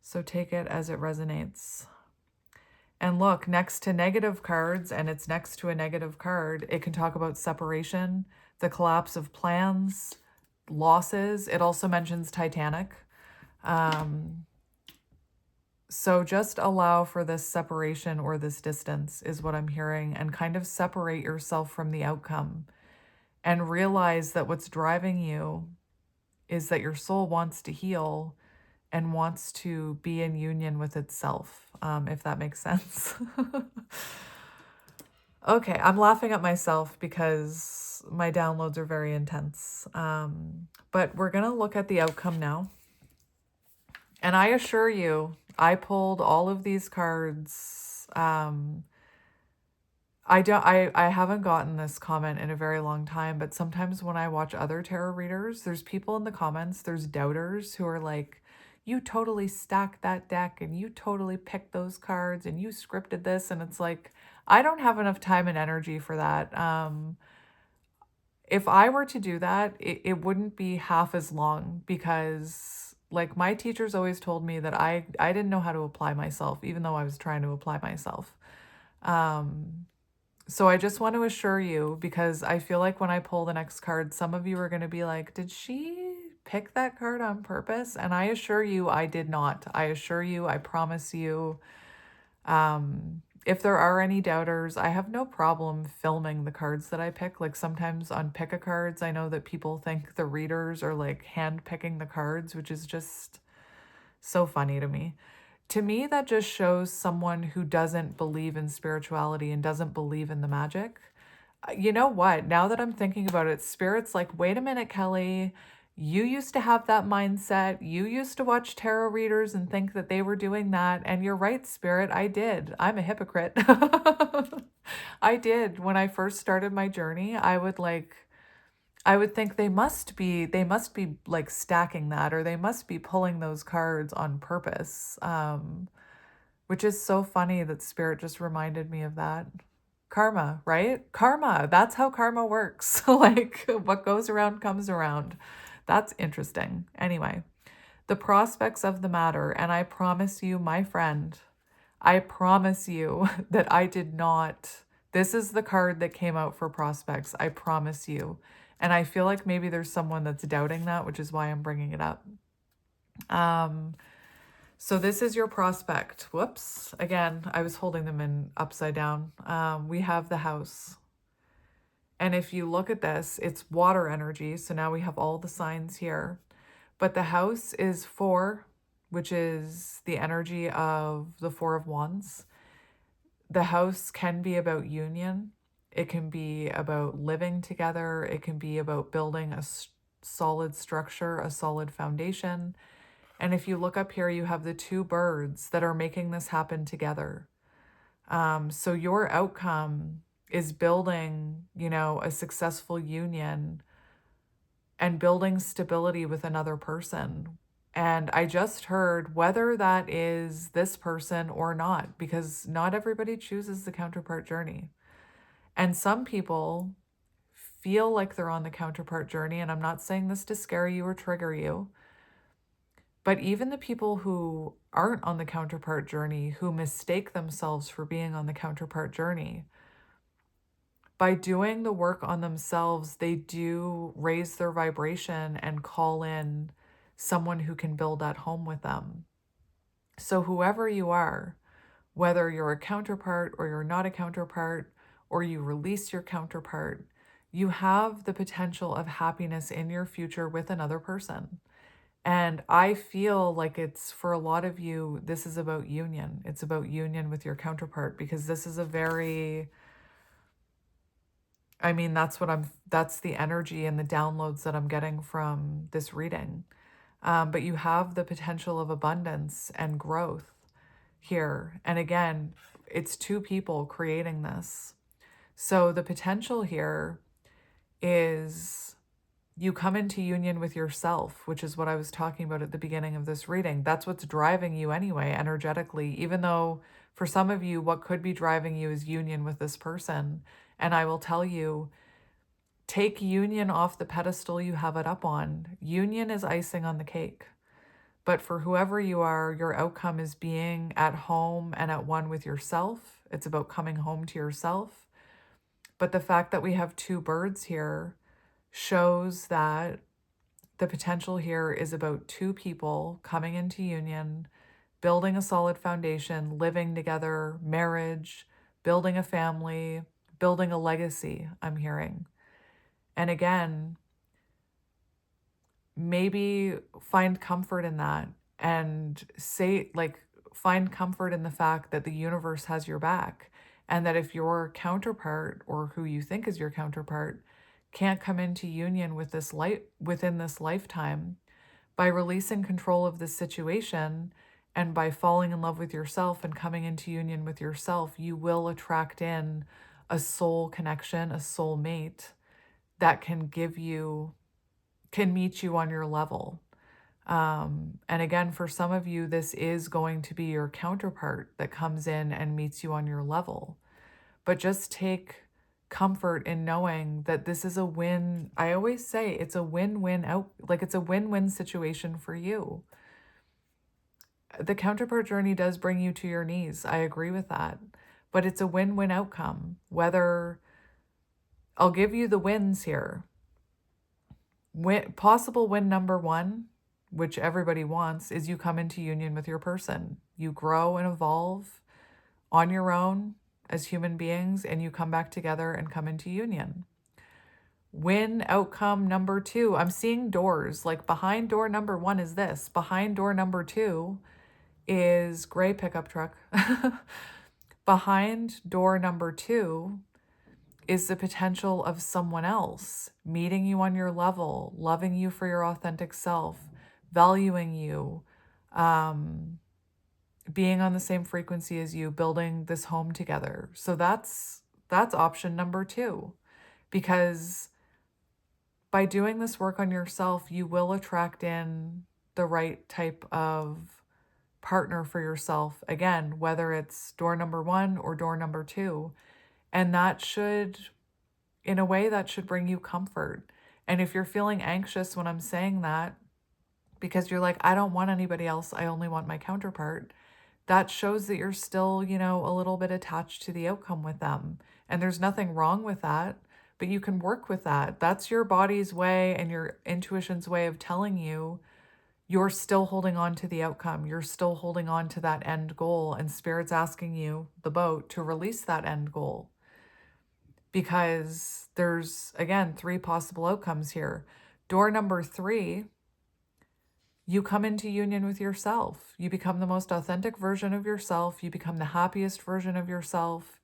So take it as it resonates. And look, next to negative cards, and it's next to a negative card, it can talk about separation, the collapse of plans, losses. It also mentions Titanic. So just allow for this separation or this distance is what I'm hearing, and kind of separate yourself from the outcome and realize that what's driving you is that your soul wants to heal and wants to be in union with itself, if that makes sense. Okay, I'm laughing at myself because my downloads are very intense. But we're going to look at the outcome now. And I assure you, I pulled all of these cards. I haven't gotten this comment in a very long time, but sometimes when I watch other tarot readers, there's people in the comments, there's doubters who are like, you totally stacked that deck and you totally picked those cards and you scripted this. And it's like, I don't have enough time and energy for that. If I were to do that, it wouldn't be half as long because like my teachers always told me that I didn't know how to apply myself, even though I was trying to apply myself. So I just want to assure you, because I feel like when I pull the next card, some of you are going to be like, did she pick that card on purpose? And I assure you, I did not. I assure you, I promise you. If there are any doubters, I have no problem filming the cards that I pick. Like sometimes on pick-a-cards, I know that people think the readers are like hand picking the cards, which is just so funny to me. To me, that just shows someone who doesn't believe in spirituality and doesn't believe in the magic. You know what? Now that I'm thinking about it, Spirit's like, wait a minute, Kelly. You used to have that mindset. You used to watch tarot readers and think that they were doing that. And you're right, Spirit. I did. I'm a hypocrite. I did. When I first started my journey, I would think they must be like stacking that, or they must be pulling those cards on purpose. Which is so funny that Spirit just reminded me of that. Karma, right? Karma. That's how karma works. Like what goes around comes around. That's interesting. Anyway, the prospects of the matter. And I promise you, my friend, I promise you that I did not. This is the card that came out for prospects. I promise you. And I feel like maybe there's someone that's doubting that, which is why I'm bringing it up. So this is your prospect. Whoops. Again, I was holding them in upside down. We have the house. And if you look at this, it's water energy. So now we have all the signs here. But the house is 4, which is the energy of the 4 of Wands. The house can be about union. It can be about living together. It can be about building a solid structure, a solid foundation. And if you look up here, you have the 2 birds that are making this happen together. So your outcome is building, a successful union and building stability with another person. And I just heard whether that is this person or not, because not everybody chooses the counterpart journey. And some people feel like they're on the counterpart journey. And I'm not saying this to scare you or trigger you. But even the people who aren't on the counterpart journey, who mistake themselves for being on the counterpart journey, by doing the work on themselves, they do raise their vibration and call in someone who can build that home with them. So whoever you are, whether you're a counterpart or you're not a counterpart, or you release your counterpart, you have the potential of happiness in your future with another person. And I feel like it's, for a lot of you, this is about union. It's about union with your counterpart, because this is a very, that's the energy and the downloads that I'm getting from this reading. But you have the potential of abundance and growth here. And again, it's 2 people creating this. So the potential here is you come into union with yourself, which is what I was talking about at the beginning of this reading. That's what's driving you anyway, energetically, even though for some of you, what could be driving you is union with this person. And I will tell you, take union off the pedestal you have it up on. Union is icing on the cake. But for whoever you are, your outcome is being at home and at one with yourself. It's about coming home to yourself. But the fact that we have 2 birds here shows that the potential here is about 2 people coming into union, building a solid foundation, living together, marriage, building a family, building a legacy, I'm hearing. And again, maybe find comfort in that and say, like, find comfort in the fact that the universe has your back, and that if your counterpart, or who you think is your counterpart, can't come into union with this light within this lifetime, by releasing control of this situation and by falling in love with yourself and coming into union with yourself, you will attract in a soul connection, a soul mate that can meet you on your level. And again, for some of you, this is going to be your counterpart that comes in and meets you on your level. But just take comfort in knowing that this is a win. I always say it's a win-win out, like it's a win-win situation for you. The counterpart journey does bring you to your knees. I agree with that. But it's a win-win outcome. Whether I'll give you the wins here. Possible win number one, which everybody wants, is you come into union with your person. You grow and evolve on your own as human beings, and you come back together and come into union. Win outcome number two, I'm seeing doors. Like behind door number one is this. Behind door number two is gray pickup truck. Behind door number two is the potential of someone else meeting you on your level, loving you for your authentic self, valuing you, being on the same frequency as you, building this home together. So that's option number two, because by doing this work on yourself, you will attract in the right type of partner for yourself. Again, whether it's door number one or door number two. And that should, in a way, that should bring you comfort. And if you're feeling anxious when I'm saying that, because you're like, I don't want anybody else, I only want my counterpart, that shows that you're still, a little bit attached to the outcome with them. And there's nothing wrong with that, but you can work with that. That's your body's way and your intuition's way of telling you you're still holding on to the outcome. You're still holding on to that end goal. And Spirit's asking you, the boat, to release that end goal. Because there's, again, three possible outcomes here. Door number three, you come into union with yourself. You become the most authentic version of yourself. You become the happiest version of yourself.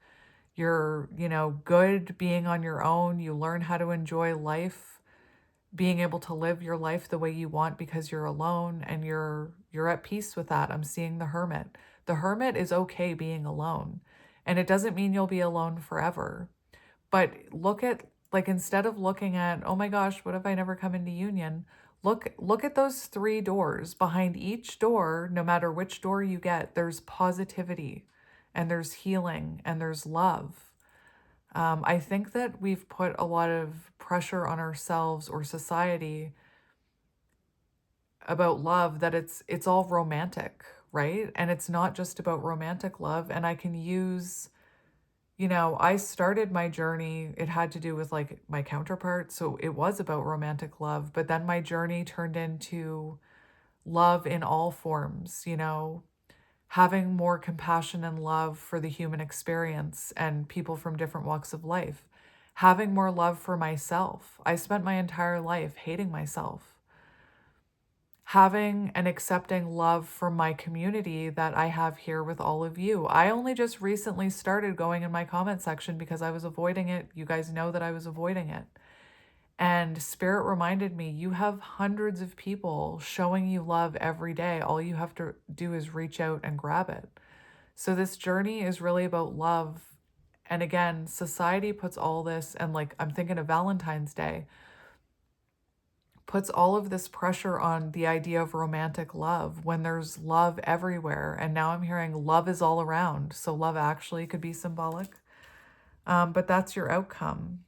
You're, good being on your own. You learn how to enjoy life, being able to live your life the way you want because you're alone and you're at peace with that. I'm seeing the hermit. The hermit is okay being alone. And it doesn't mean you'll be alone forever. But look at, like, instead of looking at, oh my gosh, what if I never come into union? Look at those three doors. Behind each door, no matter which door you get, there's positivity and there's healing and there's love. I think that we've put a lot of pressure on ourselves or society about love, that it's all romantic, right? And it's not just about romantic love. And I can use, I started my journey, it had to do with like my counterpart. So it was about romantic love, but then my journey turned into love in all forms, having more compassion and love for the human experience and people from different walks of life, having more love for myself. I spent my entire life hating myself. Having and accepting love from my community that I have here with all of you. I only just recently started going in my comment section because I was avoiding it. You guys know that I was avoiding it. And Spirit reminded me, you have hundreds of people showing you love every day. All you have to do is reach out and grab it. So this journey is really about love. And again, society puts all this, and like I'm thinking of Valentine's Day, puts all of this pressure on the idea of romantic love when there's love everywhere. And now I'm hearing love is all around. So love actually could be symbolic. But that's your outcome,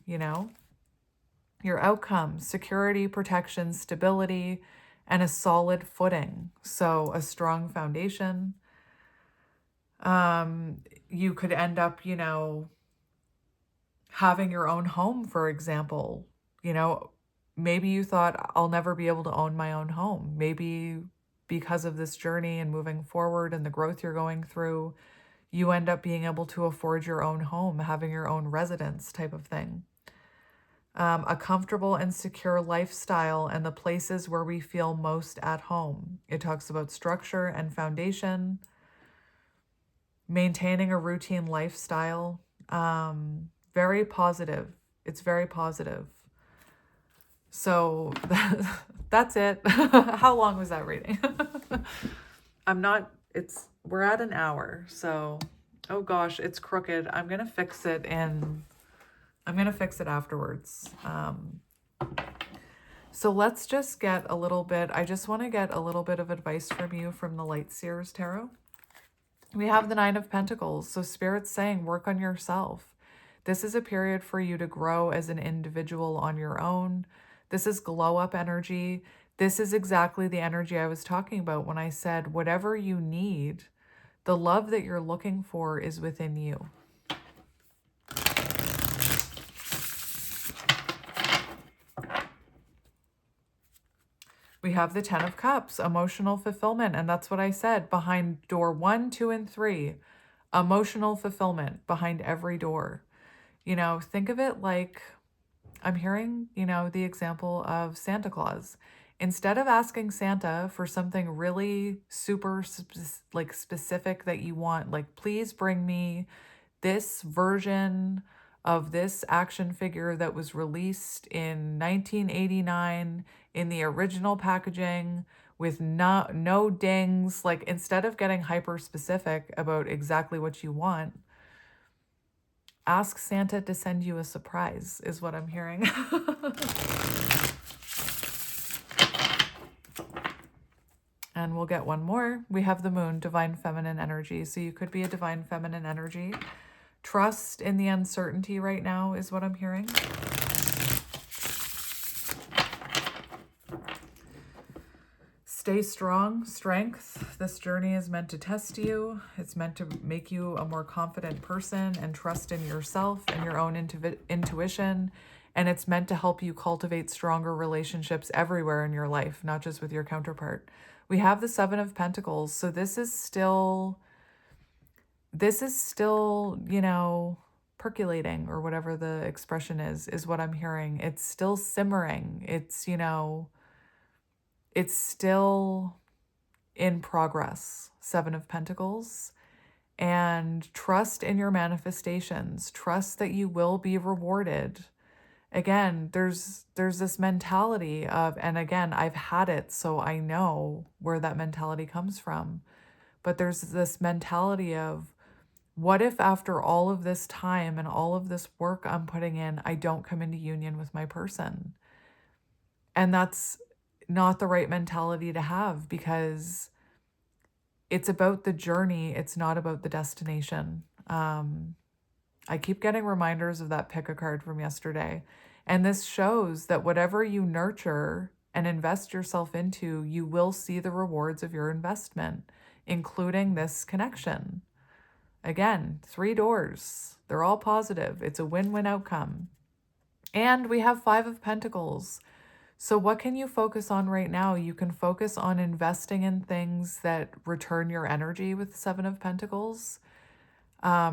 Your outcome: security, protection, stability, and a solid footing. So a strong foundation. You could end up, having your own home, for example. Maybe you thought, I'll never be able to own my own home. Maybe because of this journey and moving forward and the growth you're going through, you end up being able to afford your own home, having your own residence type of thing. A comfortable and secure lifestyle and the places where we feel most at home. It talks about structure and foundation, maintaining a routine lifestyle. Very positive. It's very positive. So that's it. How long was that reading? We're at an hour. So, oh gosh, it's crooked. I'm going to fix it afterwards. So let's just get a little bit, I just want to get a little bit of advice from you from the Light Seers Tarot. We have the Nine of Pentacles. So Spirit's saying, work on yourself. This is a period for you to grow as an individual on your own. This is glow up energy. This is exactly the energy I was talking about when I said, whatever you need, the love that you're looking for is within you. We have the Ten of Cups, emotional fulfillment. And that's what I said, behind door 1, 2, and 3, emotional fulfillment behind every door. You know, think of it like, I'm hearing, you know, the example of Santa Claus. Instead of asking Santa for something really super specific that you want, like, please bring me this version of this action figure that was released in 1989 in the original packaging with no dings. Like, instead of getting hyper specific about exactly what you want, ask Santa to send you a surprise, is what I'm hearing. And we'll get one more. We have the Moon, divine feminine energy. So you could be a divine feminine energy. Trust in the uncertainty right now is what I'm hearing. Stay strong, strength. This journey is meant to test you. It's meant to make you a more confident person and trust in yourself and your own intuition. And it's meant to help you cultivate stronger relationships everywhere in your life, not just with your counterpart. We have the Seven of Pentacles. So this is still, you know, percolating, or whatever the expression is what I'm hearing. It's still simmering. It's, you know, it's still in progress. Seven of Pentacles. And trust in your manifestations. Trust that you will be rewarded. Again, there's this mentality of, and again, I've had it, so I know where that mentality comes from. But there's this mentality of, what if after all of this time and all of this work I'm putting in, I don't come into union with my person? And that's not the right mentality to have, because it's about the journey. It's not about the destination. I keep getting reminders of that pick a card from yesterday. And this shows that whatever you nurture and invest yourself into, you will see the rewards of your investment, including this connection. Again, 3 doors. They're all positive. It's a win-win outcome. And we have Five of Pentacles. So what can you focus on right now? You can focus on investing in things that return your energy with Seven of Pentacles.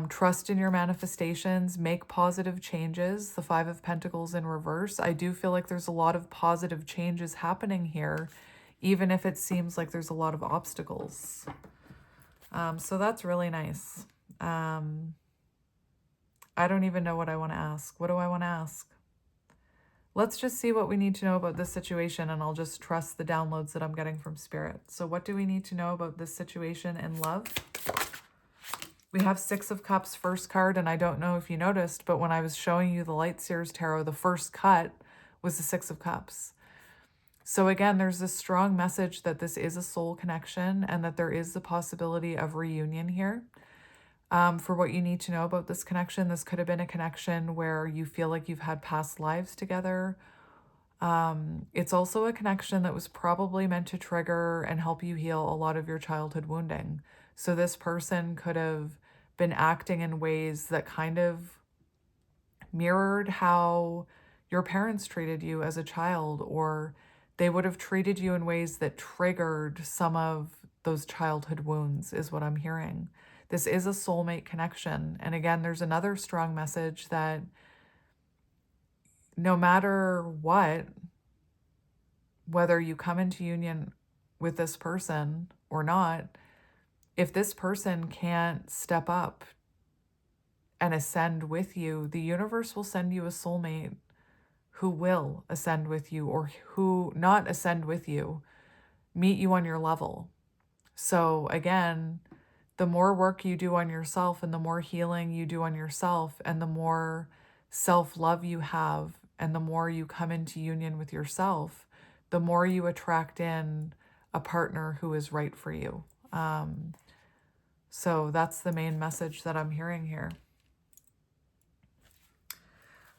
Trust in your manifestations, make positive changes. The Five of Pentacles in reverse. I do feel like there's a lot of positive changes happening here, even if it seems like there's a lot of obstacles. So that's really nice. I don't even know what I want to ask. What do I want to ask? Let's just see what we need to know about this situation, and I'll just trust the downloads that I'm getting from Spirit. So what do we need to know about this situation in love? We have Six of Cups, first card, and I don't know if you noticed, but when I was showing you the Light Seers Tarot, the first cut was the Six of Cups. So again, there's this strong message that this is a soul connection and that there is the possibility of reunion here. For what you need to know about this connection, this could have been a connection where you feel like you've had past lives together. It's also a connection that was probably meant to trigger and help you heal a lot of your childhood wounding. So this person could have been acting in ways that kind of mirrored how your parents treated you as a child, or They would have treated you in ways that triggered some of those childhood wounds, is what I'm hearing. This is a soulmate connection. And again, there's another strong message that no matter what, whether you come into union with this person or not, if this person can't step up and ascend with you, the universe will send you a soulmate who will ascend with you, or who not ascend with you, meet you on your level. So again, the more work you do on yourself and the more healing you do on yourself and the more self-love you have and the more you come into union with yourself, the more you attract in a partner who is right for you. So that's the main message that I'm hearing here.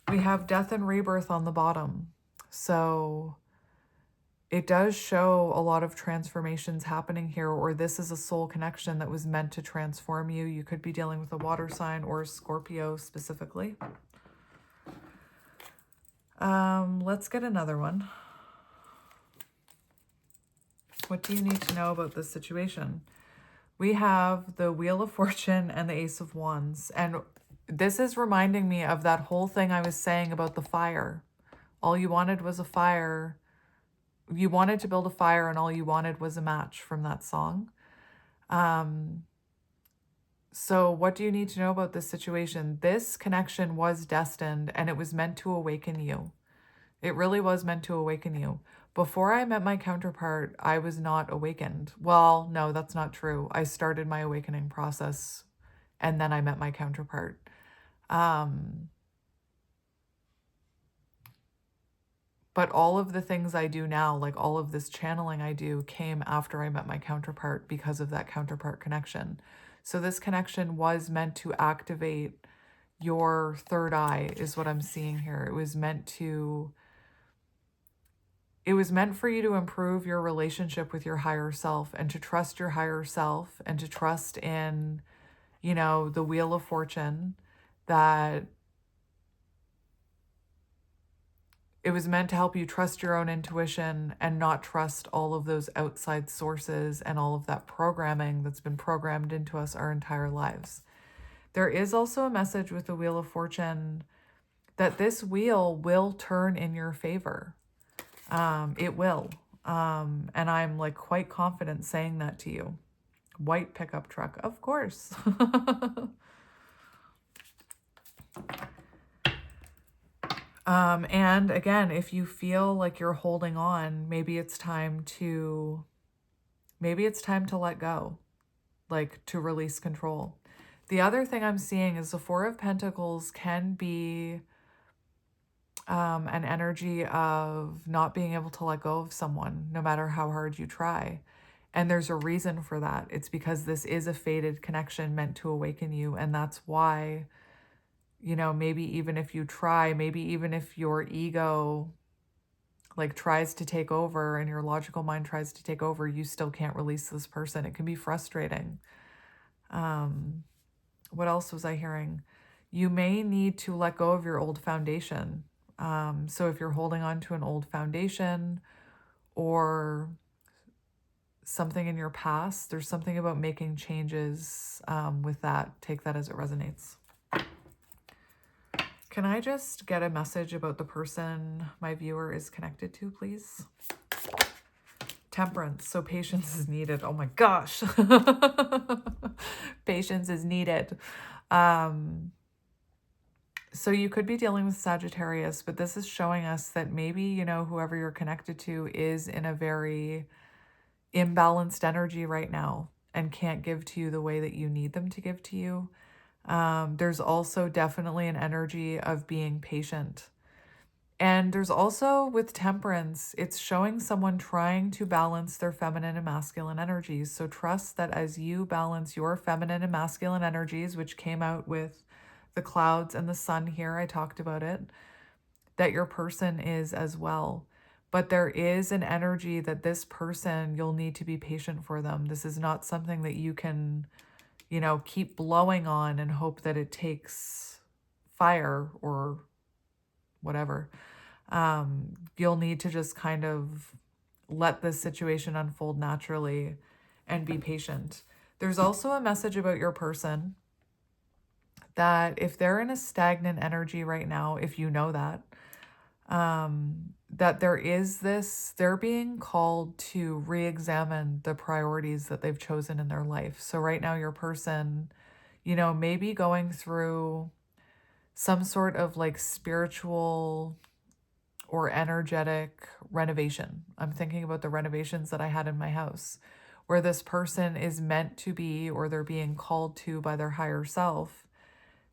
We have death and rebirth on the bottom. So it does show a lot of transformations happening here, or this is a soul connection that was meant to transform you. You could be dealing with a water sign or Scorpio specifically. Let's get another one. What do you need to know about this situation? We have the Wheel of Fortune and the Ace of Wands. And this is reminding me of that whole thing I was saying about the fire. All you wanted was a fire. You wanted to build a fire and all you wanted was a match from that song. So what do you need to know about this situation? This connection was destined and it was meant to awaken you. It really was meant to awaken you. Before I met my counterpart, I was not awakened. Well, no, that's not true. I started my awakening process and then I met my counterpart. But all of the things I do now, like all of this channeling I do, came after I met my counterpart because of that counterpart connection. So this connection was meant to activate your third eye, is what I'm seeing here. It was meant for you to improve your relationship with your higher self and to trust your higher self and to trust in, you know, the Wheel of Fortune, that it was meant to help you trust your own intuition and not trust all of those outside sources and all of that programming that's been programmed into us our entire lives. There is also a message with the Wheel of Fortune that this wheel will turn in your favor. It will. And I'm like quite confident saying that to you. White pickup truck, of course. And again, if you feel like you're holding on, maybe it's time to let go, like to release control. The other thing I'm seeing is the Four of Pentacles can be an energy of not being able to let go of someone, no matter how hard you try. And there's a reason for that. It's because this is a fated connection meant to awaken you. And that's why, you know, maybe even if you try, maybe even if your ego like tries to take over and your logical mind tries to take over, you still can't release this person. It can be frustrating. What else was I hearing? You may need to let go of your old foundation. So if you're holding on to an old foundation or something in your past, there's something about making changes with that. Take that as it resonates. Can I just get a message about the person my viewer is connected to, please? Temperance. So patience is needed. Oh my gosh. Patience is needed. So you could be dealing with Sagittarius, but this is showing us that maybe, you know, whoever you're connected to is in a very imbalanced energy right now and can't give to you the way that you need them to give to you. There's also definitely an energy of being patient. And there's also, with temperance, it's showing someone trying to balance their feminine and masculine energies. So trust that as you balance your feminine and masculine energies, which came out with the clouds and the sun here, I talked about it, that your person is as well. But there is an energy that this person, you'll need to be patient for them. This is not something that you can, you know, keep blowing on and hope that it takes fire or whatever. You'll need to just kind of let this situation unfold naturally and be patient. There's also a message about your person that if they're in a stagnant energy right now, if you know that, that they're being called to re-examine the priorities that they've chosen in their life. So right now your person, maybe going through some sort of like spiritual or energetic renovation. I'm thinking about the renovations that I had in my house, where this person is meant to be, or they're being called to by their higher self,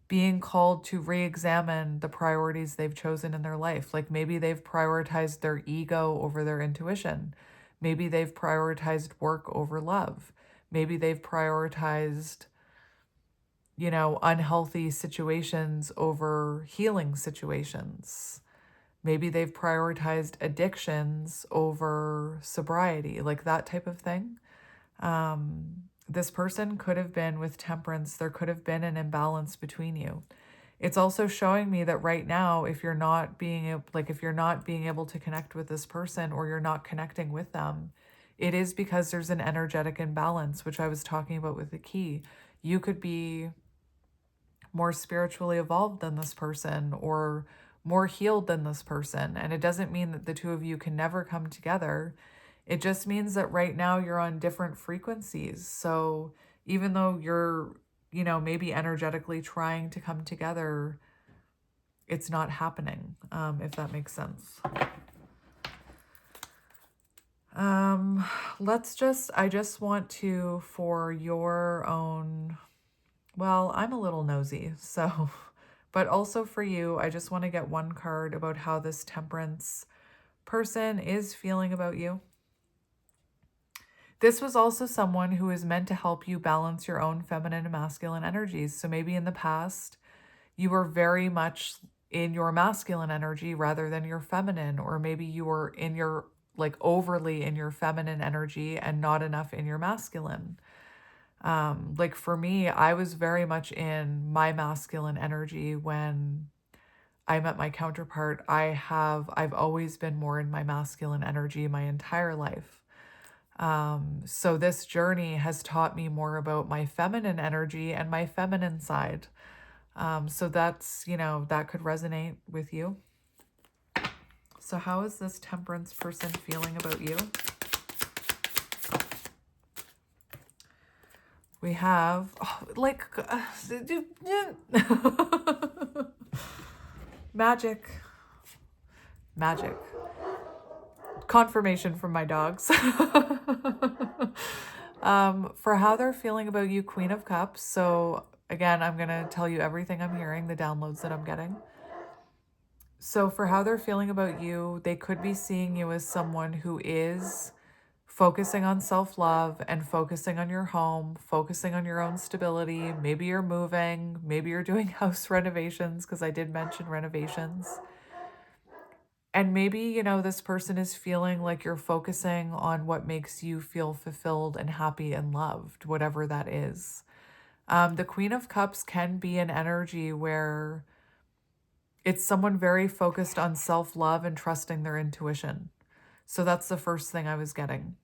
being called to re-examine the priorities they've chosen in their life. Like maybe they've prioritized their ego over their intuition. Maybe they've prioritized work over love. Maybe they've prioritized, unhealthy situations over healing situations. Maybe they've prioritized addictions over sobriety, like that type of thing. This person could have been with temperance. There could have been an imbalance between you. It's also showing me that right now, if you're not being able to connect with this person, or you're not connecting with them, it is because there's an energetic imbalance, which I was talking about with the key. You could be more spiritually evolved than this person, or more healed than this person. And it doesn't mean that the two of you can never come together. It just means that right now you're on different frequencies. So even though you're, maybe energetically trying to come together, it's not happening, if that makes sense. I just want to, for your own, well, I'm a little nosy, so, but also for you, I just want to get one card about how this temperance person is feeling about you. This was also someone who is meant to help you balance your own feminine and masculine energies. So maybe in the past, you were very much in your masculine energy rather than your feminine, or maybe you were overly in your feminine energy and not enough in your masculine. Like for me, I was very much in my masculine energy when I met my counterpart. I've always been more in my masculine energy my entire life. So this journey has taught me more about my feminine energy and my feminine side. So that's, that could resonate with you. So how is this temperance person feeling about you? We have, magic. Confirmation from my dogs. For how they're feeling about you, Queen of Cups. So again, I'm going to tell you everything I'm hearing, the downloads that I'm getting. So for how they're feeling about you, they could be seeing you as someone who is focusing on self-love and focusing on your home, focusing on your own stability. Maybe you're moving, maybe you're doing house renovations, because I did mention renovations. And maybe, this person is feeling like you're focusing on what makes you feel fulfilled and happy and loved, whatever that is. The Queen of Cups can be an energy where it's someone very focused on self-love and trusting their intuition. So that's the first thing I was getting.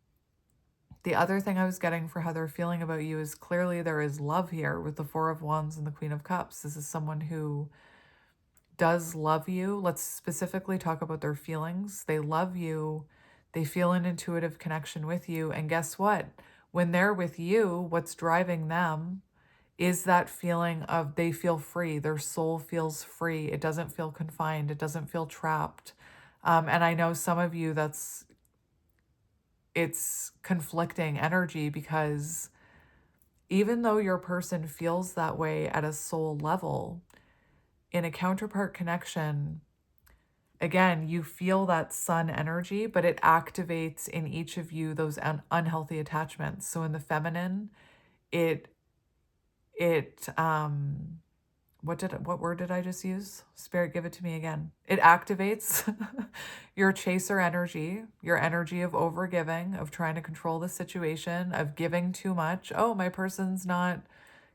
The other thing I was getting for how they're feeling about you is clearly there is love here with the Four of Wands and the Queen of Cups. This is someone who does love you. Let's specifically talk about their feelings. They love you. They feel an intuitive connection with you. And guess what? When they're with you, what's driving them is that feeling of they feel free. Their soul feels free. It doesn't feel confined. It doesn't feel trapped. And I know some of you it's conflicting energy, because even though your person feels that way at a soul level, in a counterpart connection, again, you feel that sun energy, but it activates in each of you those unhealthy attachments. So in the feminine, what word did I just use? Spirit, give it to me again. It activates your chaser energy, your energy of overgiving, of trying to control the situation, of giving too much. Oh, my person's not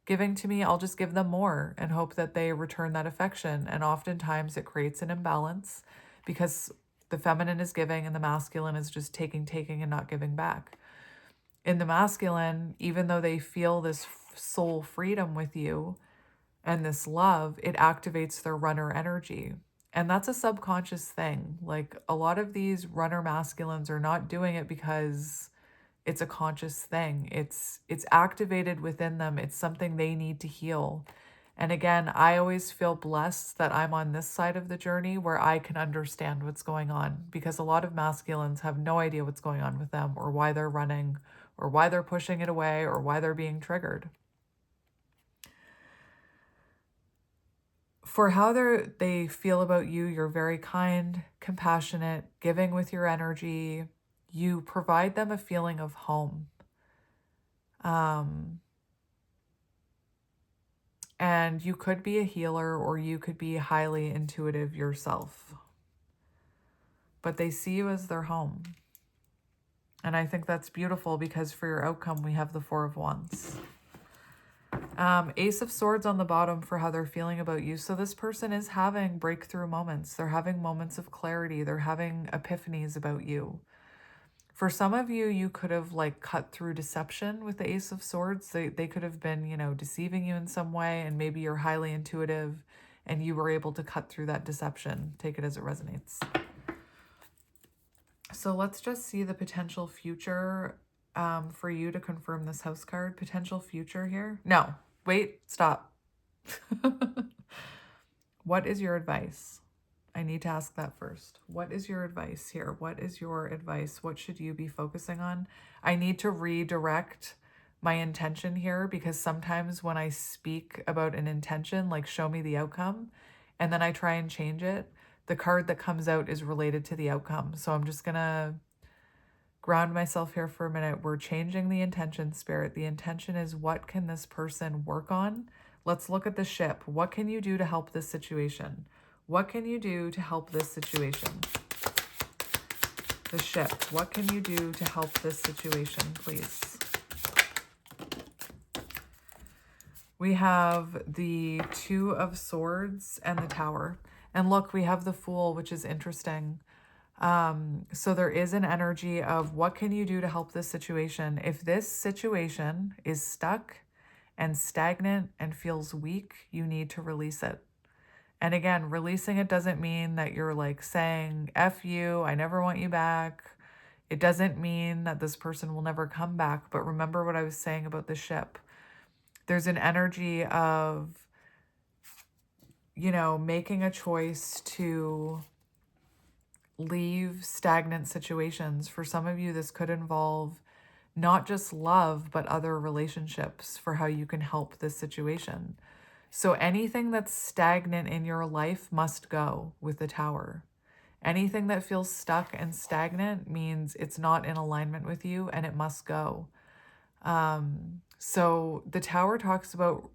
giving to me, I'll just give them more and hope that they return that affection. And oftentimes it creates an imbalance, because The feminine is giving and the masculine is just taking, and not giving back. In the masculine, even though they feel this soul freedom with you and this love, it activates their runner energy. And that's a subconscious thing. Like, a lot of these runner masculines are not doing it because it's a conscious thing. It's activated within them. It's something they need to heal. And again, I always feel blessed that I'm on this side of the journey where I can understand what's going on, because a lot of masculines have no idea what's going on with them, or why they're running, or why they're pushing it away, or why they're being triggered. For how they feel about you, you're very kind, compassionate, giving with your energy. You provide them a feeling of home. And you could be a healer, or you could be highly intuitive yourself. But they see you as their home. And I think that's beautiful, because for your outcome, we have the Four of Wands. Ace of Swords on the bottom for how they're feeling about you. So this person is having breakthrough moments. They're having moments of clarity. They're having epiphanies about you. For some of you, you could have like cut through deception with the Ace of Swords. They could have been, deceiving you in some way, and maybe you're highly intuitive and you were able to cut through that deception. Take it as it resonates. So let's just see the potential future for you to confirm this house card. Potential future here. No, wait, stop. What is your advice? I need to ask that first. What is your advice here? What is your advice? What should you be focusing on? I need to redirect my intention here, because sometimes when I speak about an intention, like show me the outcome, and then I try and change it, the card that comes out is related to the outcome. So I'm just going to ground myself here for a minute. We're changing the intention, Spirit. The intention is, what can this person work on? Let's look at the ship. What can you do to help this situation? What can you do to help this situation? The ship. What can you do to help this situation, please? We have the Two of Swords and the Tower. And look, we have the Fool, which is interesting. So there is an energy of, what can you do to help this situation? If this situation is stuck and stagnant and feels weak, you need to release it. And again, releasing it doesn't mean that you're like saying, F you, I never want you back. It doesn't mean that this person will never come back. But remember what I was saying about the ship. There's an energy of, making a choice to leave stagnant situations. For some of you, this could involve not just love, but other relationships, for how you can help this situation. So anything that's stagnant in your life must go with the Tower. Anything that feels stuck and stagnant means it's not in alignment with you, and it must go. So the Tower talks about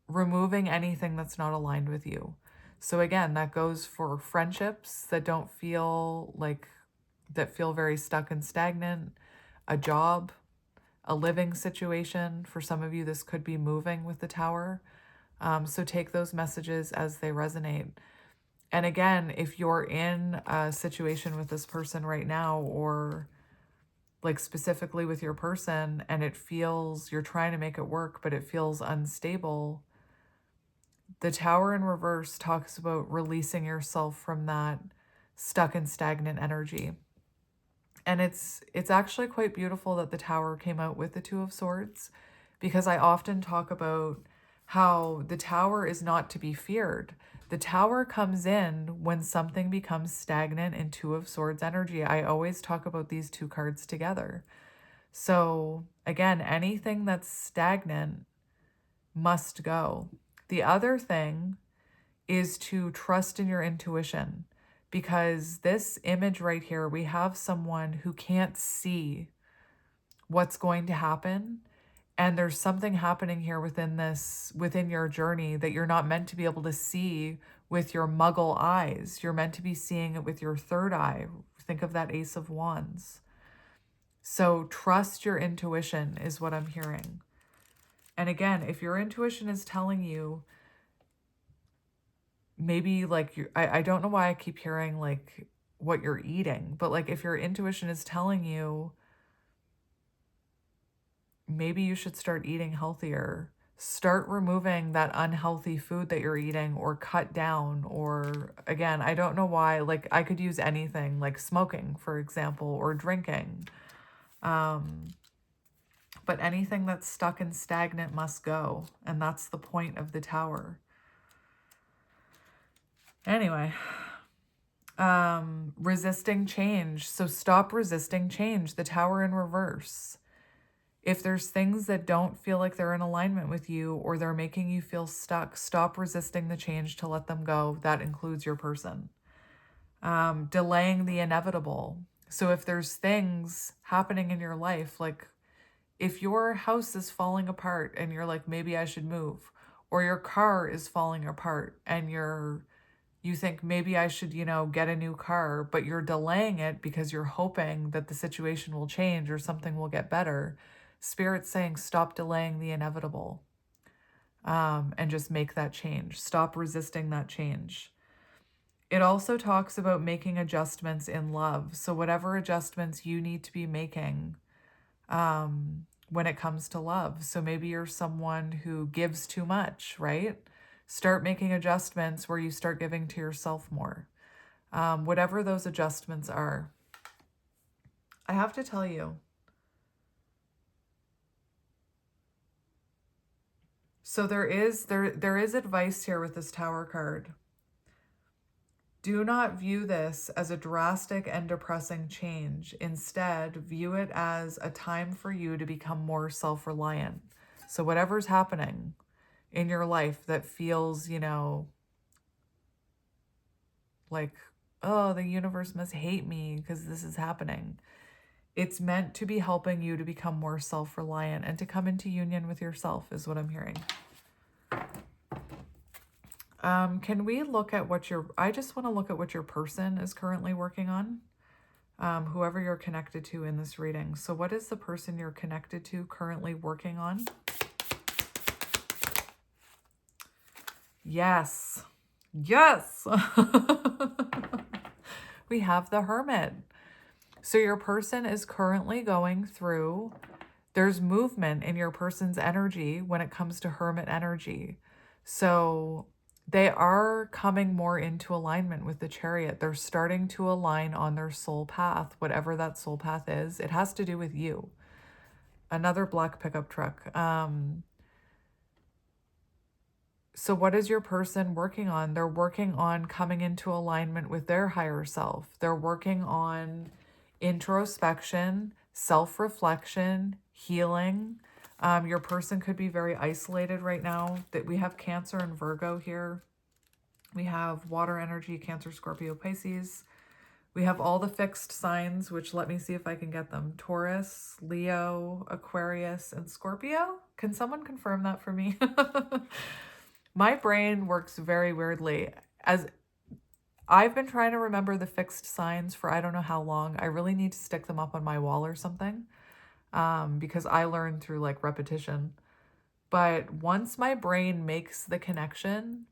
removing anything that's not aligned with you. So again, that goes for friendships that don't feel like, that feel very stuck and stagnant, a job, a living situation. For some of you, this could be moving with the Tower. So take those messages as they resonate. And again, if you're in a situation with this person right now, or like specifically with your person, and it feels, you're trying to make it work, but it feels unstable, the Tower in reverse talks about releasing yourself from that stuck and stagnant energy. And it's actually quite beautiful that the Tower came out with the Two of Swords, because I often talk about how the Tower is not to be feared. The Tower comes in when something becomes stagnant in Two of Swords energy. I always talk about these two cards together. So again, anything that's stagnant must go. The other thing is to trust in your intuition, because this image right here, we have someone who can't see what's going to happen. And there's something happening here within your journey that you're not meant to be able to see with your muggle eyes. You're meant to be seeing it with your third eye. Think of that Ace of Wands. So trust your intuition is what I'm hearing. And again, if your intuition is telling you, maybe like, I don't know why I keep hearing like what you're eating. But like if your intuition is telling you maybe you should start eating healthier, start removing that unhealthy food that you're eating, or cut down. Or again, I don't know why, like I could use anything, like smoking, for example, or drinking. But anything that's stuck and stagnant must go. And that's the point of the Tower. Anyway, resisting change. So stop resisting change. The Tower in reverse. If there's things that don't feel like they're in alignment with you or they're making you feel stuck, stop resisting the change to let them go. That includes your person. Delaying the inevitable. So if there's things happening in your life, like if your house is falling apart and you're like, maybe I should move, or your car is falling apart and you think maybe I should, get a new car, but you're delaying it because you're hoping that the situation will change or something will get better. Spirit's saying, stop delaying the inevitable, and just make that change. Stop resisting that change. It also talks about making adjustments in love. So whatever adjustments you need to be making, when it comes to love. So maybe you're someone who gives too much, right? Start making adjustments where you start giving to yourself more. Whatever those adjustments are. I have to tell you. So there is advice here with this Tower card. Do not view this as a drastic and depressing change. Instead, view it as a time for you to become more self-reliant. So whatever's happening in your life that feels, like, oh, the universe must hate me because this is happening. It's meant to be helping you to become more self-reliant and to come into union with yourself is what I'm hearing. Can we look at I just want to look at what your person is currently working on, whoever you're connected to in this reading. So what is the person you're connected to currently working on? Yes. Yes. We have the Hermit. So your person is currently going through, there's movement in your person's energy when it comes to Hermit energy. So they are coming more into alignment with the Chariot. They're starting to align on their soul path, whatever that soul path is. It has to do with you. Another black pickup truck. So what is your person working on? They're working on coming into alignment with their higher self. They're working on introspection, self-reflection, healing. Your person could be very isolated right now. That we have Cancer and Virgo here. We have water energy, Cancer, Scorpio, Pisces. We have all the fixed signs, which let me see if I can get them. Taurus, Leo, Aquarius, and Scorpio. Can someone confirm that for me? My brain works very weirdly. As I've been trying to remember the fixed signs for I don't know how long. I really need to stick them up on my wall or something, because I learned through like repetition. But once my brain makes the connection,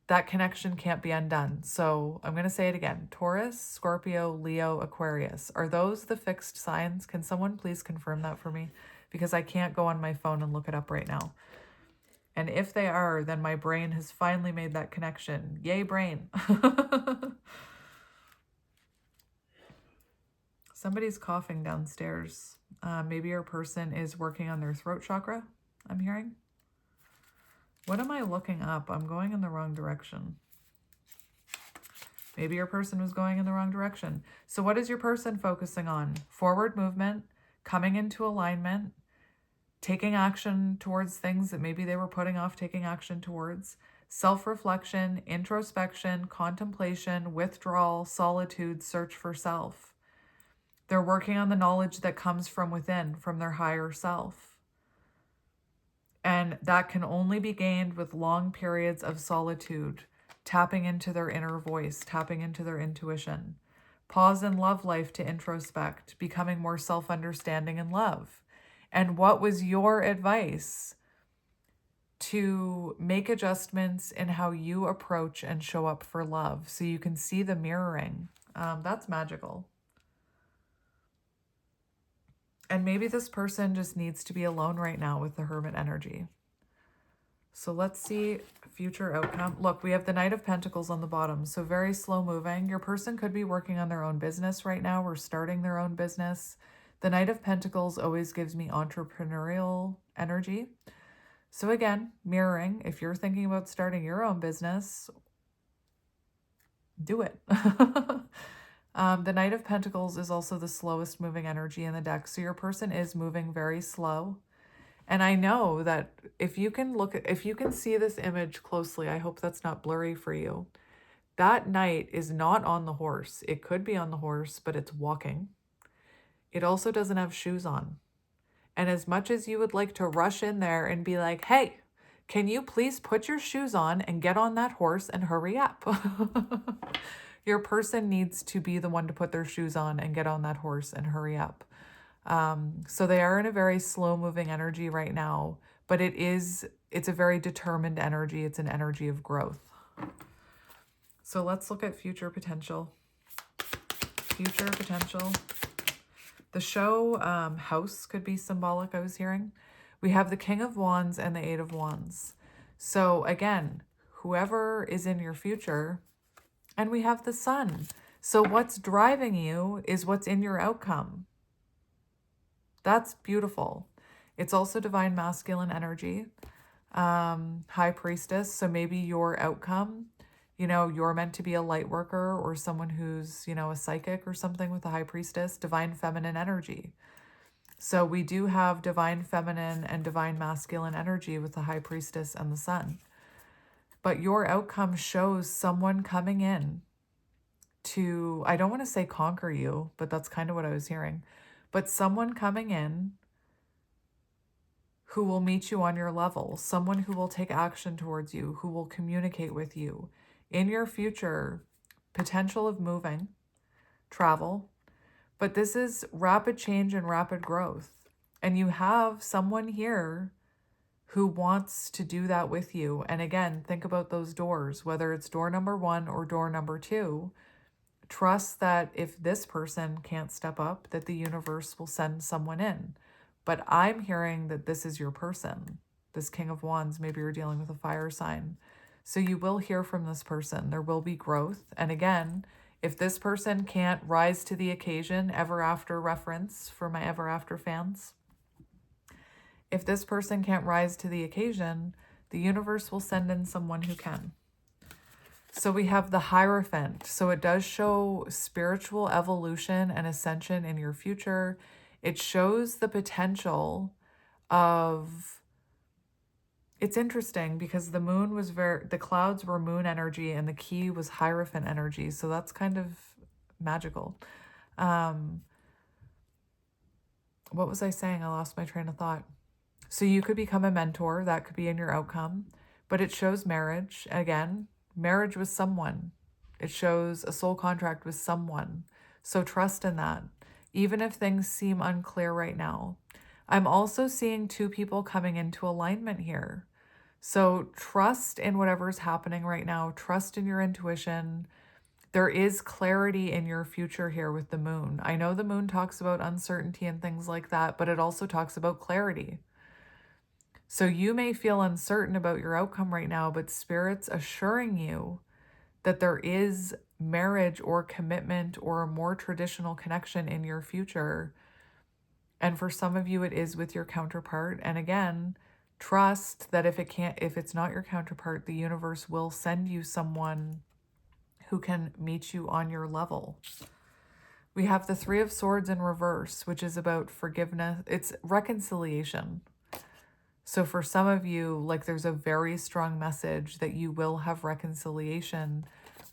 that connection can't be undone. So I'm going to say it again. Taurus, Scorpio, Leo, Aquarius. Are those the fixed signs? Can someone please confirm that for me? Because I can't go on my phone and look it up right now. And if they are, then my brain has finally made that connection. Yay, brain. Somebody's coughing downstairs. Maybe your person is working on their throat chakra, I'm hearing. What am I looking up? I'm going in the wrong direction. Maybe your person was going in the wrong direction. So what is your person focusing on? Forward movement, coming into alignment, taking action towards things that maybe they were putting off taking action towards, self-reflection, introspection, contemplation, withdrawal, solitude, search for self. They're working on the knowledge that comes from within, from their higher self. And that can only be gained with long periods of solitude, tapping into their inner voice, tapping into their intuition. Pause in love life to introspect, becoming more self-understanding in love. And what was your advice? to make adjustments in how you approach and show up for love. So you can see the mirroring. That's magical. And maybe this person just needs to be alone right now with the Hermit energy. So let's see future outcome. Look, we have the Knight of Pentacles on the bottom. So very slow moving. Your person could be working on their own business right now or starting their own business. The Knight of Pentacles always gives me entrepreneurial energy. So again, mirroring, if you're thinking about starting your own business, do it. The Knight of Pentacles is also the slowest moving energy in the deck. So your person is moving very slow. And I know that if you can see this image closely, I hope that's not blurry for you. That knight is not on the horse. It could be on the horse, but it's walking. It also doesn't have shoes on. And as much as you would like to rush in there and be like, hey, can you please put your shoes on and get on that horse and hurry up? Your person needs to be the one to put their shoes on and get on that horse and hurry up. So they are in a very slow moving energy right now, but it's a very determined energy. It's an energy of growth. So let's look at future potential. Future potential. The show house could be symbolic, I was hearing. We have the King of Wands and the Eight of Wands. So again, whoever is in your future, and we have the Sun. So what's driving you is what's in your outcome. That's beautiful. It's also divine masculine energy, high priestess. So maybe your outcome, you're meant to be a light worker or someone who's, a psychic or something with a high priestess, divine feminine energy. So we do have divine feminine and divine masculine energy with the high priestess and the Sun. But your outcome shows someone coming in to, I don't want to say conquer you, but that's kind of what I was hearing. But someone coming in who will meet you on your level, someone who will take action towards you, who will communicate with you. In your future, potential of moving, travel, but this is rapid change and rapid growth. And you have someone here who wants to do that with you. And again, think about those doors, whether it's door number 1 or door number 2. Trust that if this person can't step up, that the universe will send someone in. But I'm hearing that this is your person, this King of Wands. Maybe you're dealing with a fire sign. So you will hear from this person. There will be growth. And again, if this person can't rise to the occasion, ever after reference for my ever after fans, if this person can't rise to the occasion, the universe will send in someone who can. So we have the Hierophant. So it does show spiritual evolution and ascension in your future. It shows the potential of, it's interesting because the moon was the clouds were moon energy and the key was Hierophant energy. So that's kind of magical. What was I saying? I lost my train of thought. So you could become a mentor. That could be in your outcome. But it shows marriage. Again, marriage with someone. It shows a soul contract with someone. So trust in that, even if things seem unclear right now. I'm also seeing 2 people coming into alignment here. So trust in whatever's happening right now. Trust in your intuition. There is clarity in your future here with the moon. I know the moon talks about uncertainty and things like that, but it also talks about clarity. So you may feel uncertain about your outcome right now, but Spirit's assuring you that there is marriage or commitment or a more traditional connection in your future. And for some of you, it is with your counterpart. And again, trust that if it's not your counterpart, the universe will send you someone who can meet you on your level. We have the 3 of Swords in reverse, which is about forgiveness. It's reconciliation. So for some of you, like there's a very strong message that you will have reconciliation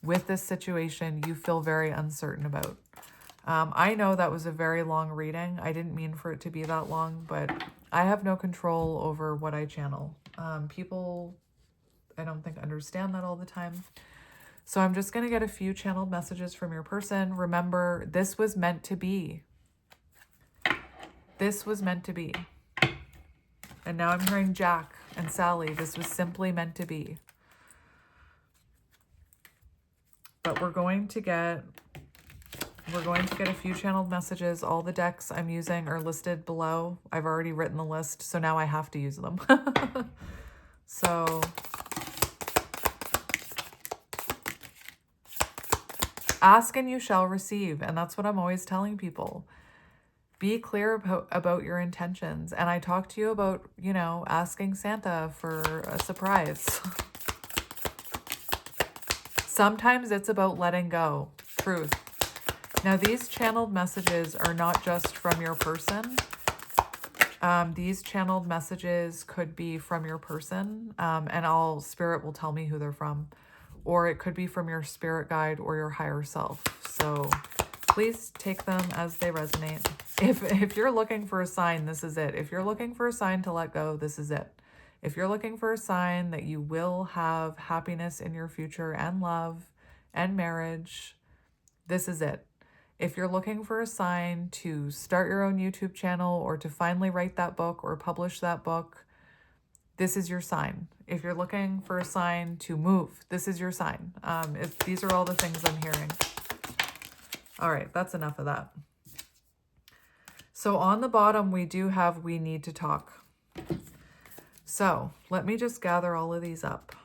with this situation you feel very uncertain about. I know that was a very long reading. I didn't mean for it to be that long, but I have no control over what I channel. People, I don't think, understand that all the time. So I'm just going to get a few channeled messages from your person. Remember, this was meant to be. This was meant to be. And now I'm hearing Jack. And Sally, this was simply meant to be. But we're going to get a few channeled messages. All the decks I'm using are listed below. I've already written the list, so now I have to use them. So ask and you shall receive. And that's what I'm always telling people. Be clear about your intentions. And I talked to you about, you know, asking Santa for a surprise. Sometimes it's about letting go. Truth. Now, these channeled messages are not just from your person. These channeled messages could be from your person, and Spirit will tell me who they're from. Or it could be from your spirit guide or your higher self. So please take them as they resonate. If you're looking for a sign, this is it. If you're looking for a sign to let go, this is it. If you're looking for a sign that you will have happiness in your future and love and marriage, this is it. If you're looking for a sign to start your own YouTube channel or to finally write that book or publish that book, this is your sign. If you're looking for a sign to move, this is your sign. These are all the things I'm hearing. All right, that's enough of that. So on the bottom, we do have we need to talk. So let me just gather all of these up.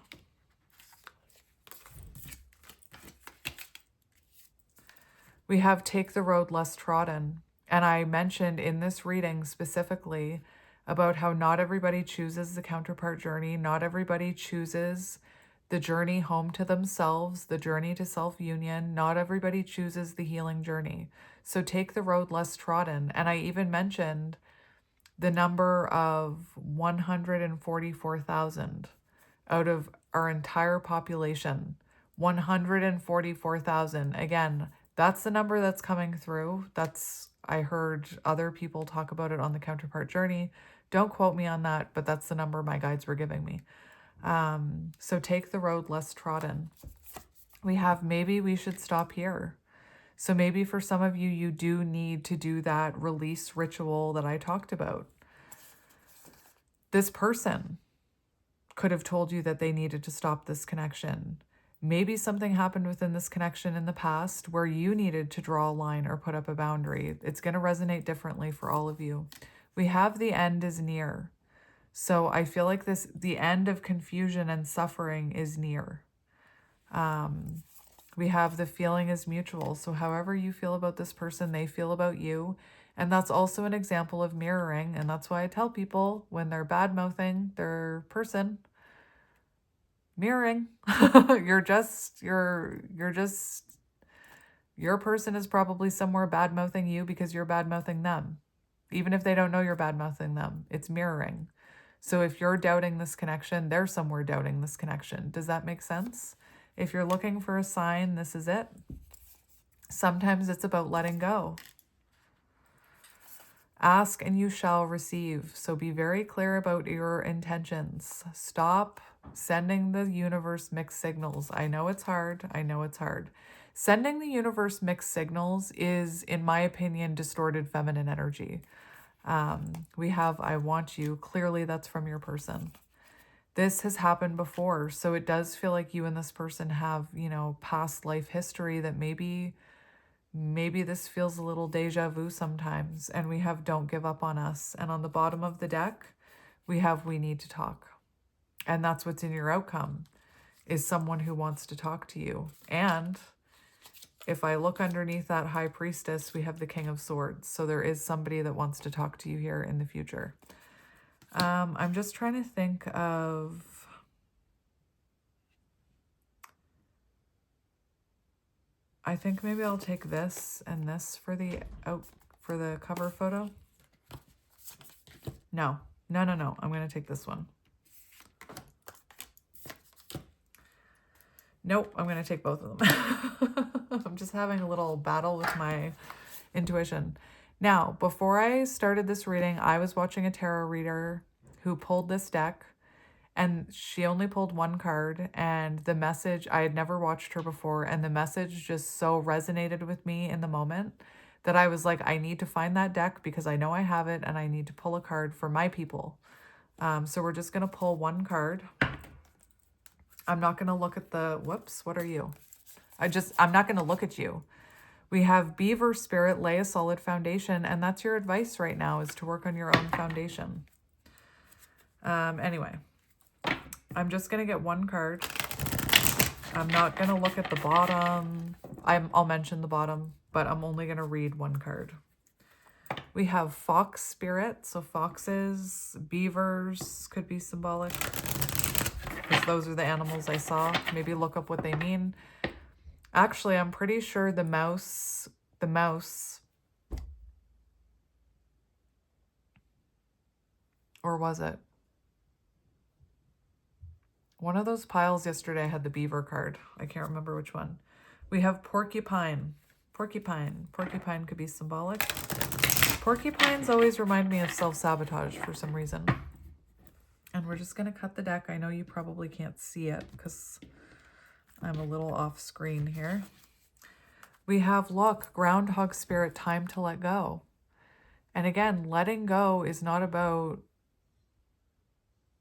We have take the road less trodden. And I mentioned in this reading specifically about how not everybody chooses the counterpart journey. Not everybody chooses the journey home to themselves, the journey to self-union. Not everybody chooses the healing journey. So take the road less trodden. And I even mentioned the number of 144,000 out of our entire population. 144,000. Again, that's the number that's coming through. I heard other people talk about it on the counterpart journey. Don't quote me on that, but that's the number my guides were giving me. So take the road less trodden. We have maybe we should stop here. So maybe for some of you, you do need to do that release ritual that I talked about. This person could have told you that they needed to stop this connection. Maybe something happened within this connection in the past where you needed to draw a line or put up a boundary. It's going to resonate differently for all of you. We have the end is near. So I feel like the end of confusion and suffering is near. We have the feeling is mutual. So however you feel about this person, they feel about you. And that's also an example of mirroring. And that's why I tell people when they're bad-mouthing their person, mirroring. Your person is probably somewhere bad-mouthing you because you're bad-mouthing them. Even if they don't know you're bad-mouthing them, it's mirroring. So if you're doubting this connection, they're somewhere doubting this connection. Does that make sense? If you're looking for a sign, this is it. Sometimes it's about letting go. Ask and you shall receive. So be very clear about your intentions. Stop sending the universe mixed signals. I know it's hard. I know it's hard. Sending the universe mixed signals is, in my opinion, distorted feminine energy. We have I want you. Clearly that's from your person. This has happened before. So it does feel like you and this person have, past life history that maybe this feels a little deja vu sometimes. And we have don't give up on us. And on the bottom of the deck, we have we need to talk. And that's what's in your outcome, is someone who wants to talk to you. And if I look underneath that high priestess, we have the King of Swords. So there is somebody that wants to talk to you here in the future. I'm just trying to think of... I think maybe I'll take this and this for the cover photo. No. I'm going to take this one. Nope, I'm going to take both of them. I'm just having a little battle with my intuition. Now, before I started this reading, I was watching a tarot reader who pulled this deck, and she only pulled one card, and the message, I had never watched her before, and the message just so resonated with me in the moment that I was like, I need to find that deck because I know I have it, and I need to pull a card for my people. So we're just going to pull one card. I'm not going to look at the, whoops, what are you? I'm not going to look at you. We have Beaver Spirit, lay a solid foundation, and that's your advice right now, is to work on your own foundation. Anyway, I'm just going to get one card. I'm not going to look at the bottom. I'll mention the bottom, but I'm only going to read one card. We have Fox Spirit, so foxes, beavers could be symbolic, because those are the animals I saw. Maybe look up what they mean. Actually, I'm pretty sure the mouse, or was it? One of those piles yesterday had the beaver card. I can't remember which one. We have porcupine. Porcupine could be symbolic. Porcupines always remind me of self-sabotage for some reason. And we're just going to cut the deck. I know you probably can't see it because I'm a little off screen here. We have, look, Groundhog Spirit, time to let go. And again, letting go is not about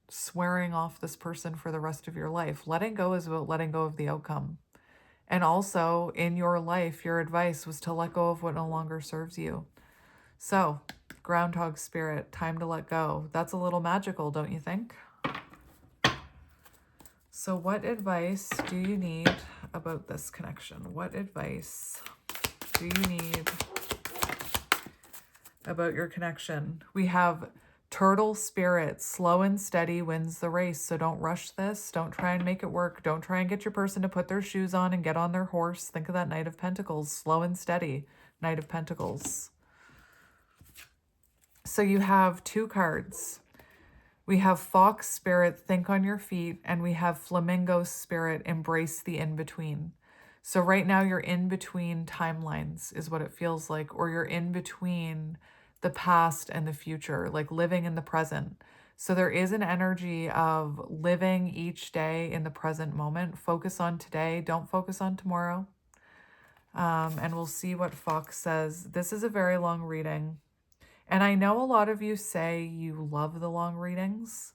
swearing off this person for the rest of your life. Letting go is about letting go of the outcome. And also, in your life, your advice was to let go of what no longer serves you. So, Groundhog Spirit, time to let go. That's a little magical, don't you think? So what advice do you need about this connection? What advice do you need about your connection? We have Turtle Spirit, slow and steady wins the race. So don't rush this. Don't try and make it work. Don't try and get your person to put their shoes on and get on their horse. Think of that Knight of Pentacles, slow and steady, Knight of Pentacles. So you have two cards. We have Fox Spirit, think on your feet, and we have Flamingo Spirit, embrace the in-between. So right now you're in between timelines is what it feels like, or you're in between the past and the future, like living in the present. So there is an energy of living each day in the present moment. Focus on today. Don't focus on tomorrow. And we'll see what Fox says. This is a very long reading. And I know a lot of you say you love the long readings,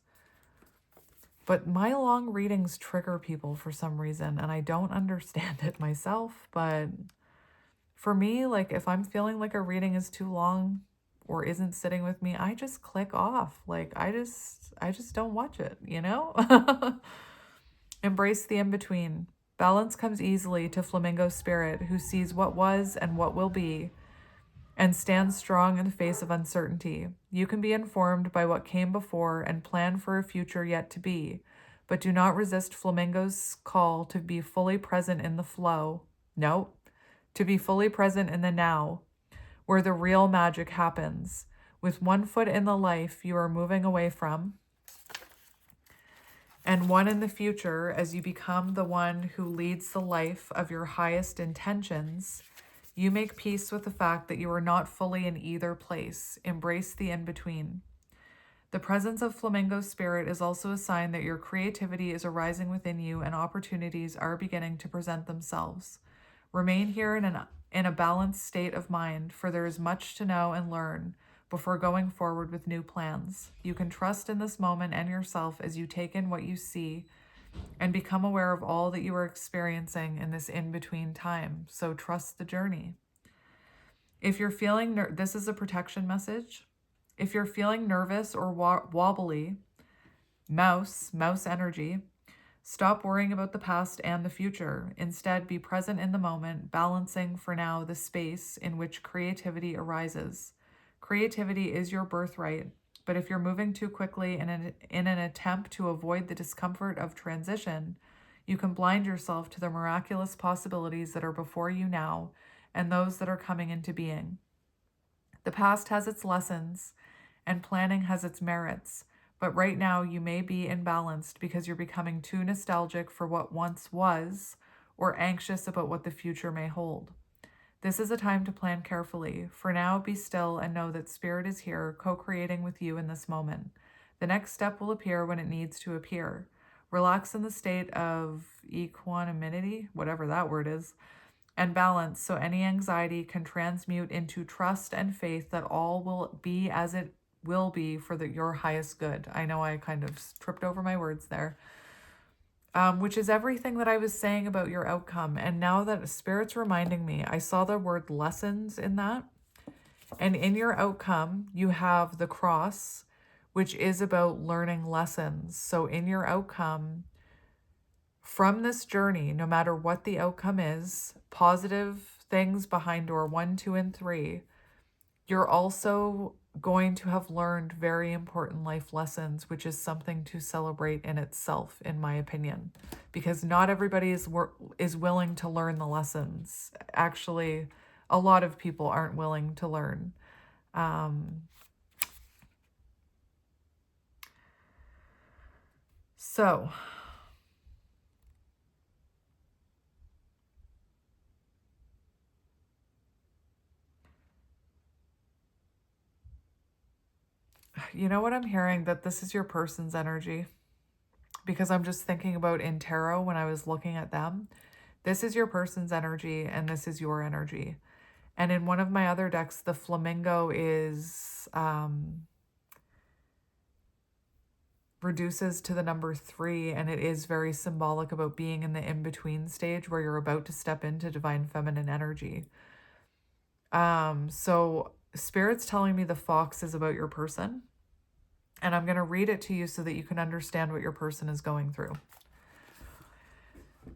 but my long readings trigger people for some reason, and I don't understand it myself. But for me, like if I'm feeling like a reading is too long or isn't sitting with me, I just click off. Like I just don't watch it, you know? Embrace the in-between. Balance comes easily to Flamingo Spirit, who sees what was and what will be, and stand strong in the face of uncertainty. You can be informed by what came before and plan for a future yet to be, but do not resist Flamingo's call to be fully present in the flow. No, to be fully present in the now, where the real magic happens. With one foot in the life you are moving away from, and one in the future as you become the one who leads the life of your highest intentions, you make peace with the fact that you are not fully in either place. Embrace the in-between. The presence of Flamingo Spirit is also a sign that your creativity is arising within you and opportunities are beginning to present themselves. Remain here in a balanced state of mind, for there is much to know and learn before going forward with new plans. You can trust in this moment and yourself as you take in what you see and become aware of all that you are experiencing in this in-between time. So trust the journey. If you're feeling, this is a protection message. If you're feeling nervous or wobbly, mouse energy, stop worrying about the past and the future. Instead, be present in the moment, balancing for now the space in which creativity arises. Creativity is your birthright. But if you're moving too quickly in an attempt to avoid the discomfort of transition, you can blind yourself to the miraculous possibilities that are before you now and those that are coming into being. The past has its lessons and planning has its merits, but right now you may be imbalanced because you're becoming too nostalgic for what once was or anxious about what the future may hold. This is a time to plan carefully. For now, be still and know that Spirit is here, co-creating with you in this moment. The next step will appear when it needs to appear. Relax in the state of equanimity, whatever that word is, and balance so any anxiety can transmute into trust and faith that all will be as it will be for your highest good. I know I kind of tripped over my words there. Which is everything that I was saying about your outcome. And now that Spirit's reminding me, I saw the word lessons in that. And in your outcome, you have the cross, which is about learning lessons. So in your outcome, from this journey, no matter what the outcome is, positive things behind door 1, 2, and 3, you're also going to have learned very important life lessons, which is something to celebrate in itself, in my opinion, because not everybody is willing to learn the lessons. Actually, a lot of people aren't willing to learn. So you know what I'm hearing? That this is your person's energy, because I'm just thinking about in tarot when I was looking at them. This is your person's energy and this is your energy. And in one of my other decks, the flamingo is reduces to the number 3, and it is very symbolic about being in the in-between stage where you're about to step into divine feminine energy. So Spirit's telling me the fox is about your person, and I'm going to read it to you so that you can understand what your person is going through.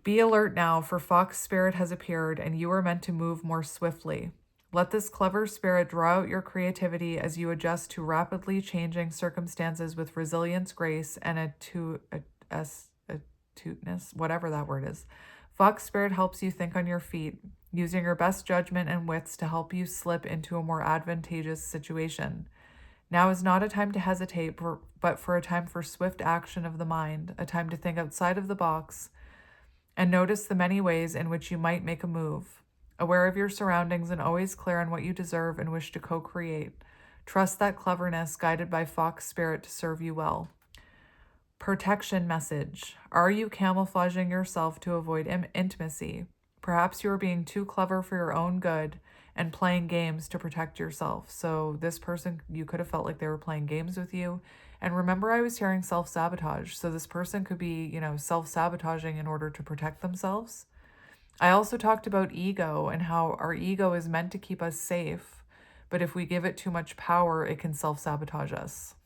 Be alert now, for Fox Spirit has appeared, and you are meant to move more swiftly. Let this clever spirit draw out your creativity as you adjust to rapidly changing circumstances with resilience, grace, and astuteness, whatever that word is. Fox Spirit helps you think on your feet, using your best judgment and wits to help you slip into a more advantageous situation. Now is not a time to hesitate, but for a time for swift action of the mind, a time to think outside of the box, and notice the many ways in which you might make a move. Aware of your surroundings and always clear on what you deserve and wish to co-create. Trust that cleverness, guided by Fox Spirit, to serve you well. Protection message. Are you camouflaging yourself to avoid intimacy? Perhaps you are being too clever for your own good and playing games to protect yourself. So this person, you could have felt like they were playing games with you. And remember, I was hearing self-sabotage. So this person could be, self-sabotaging in order to protect themselves. I also talked about ego and how our ego is meant to keep us safe, but if we give it too much power, it can self-sabotage us.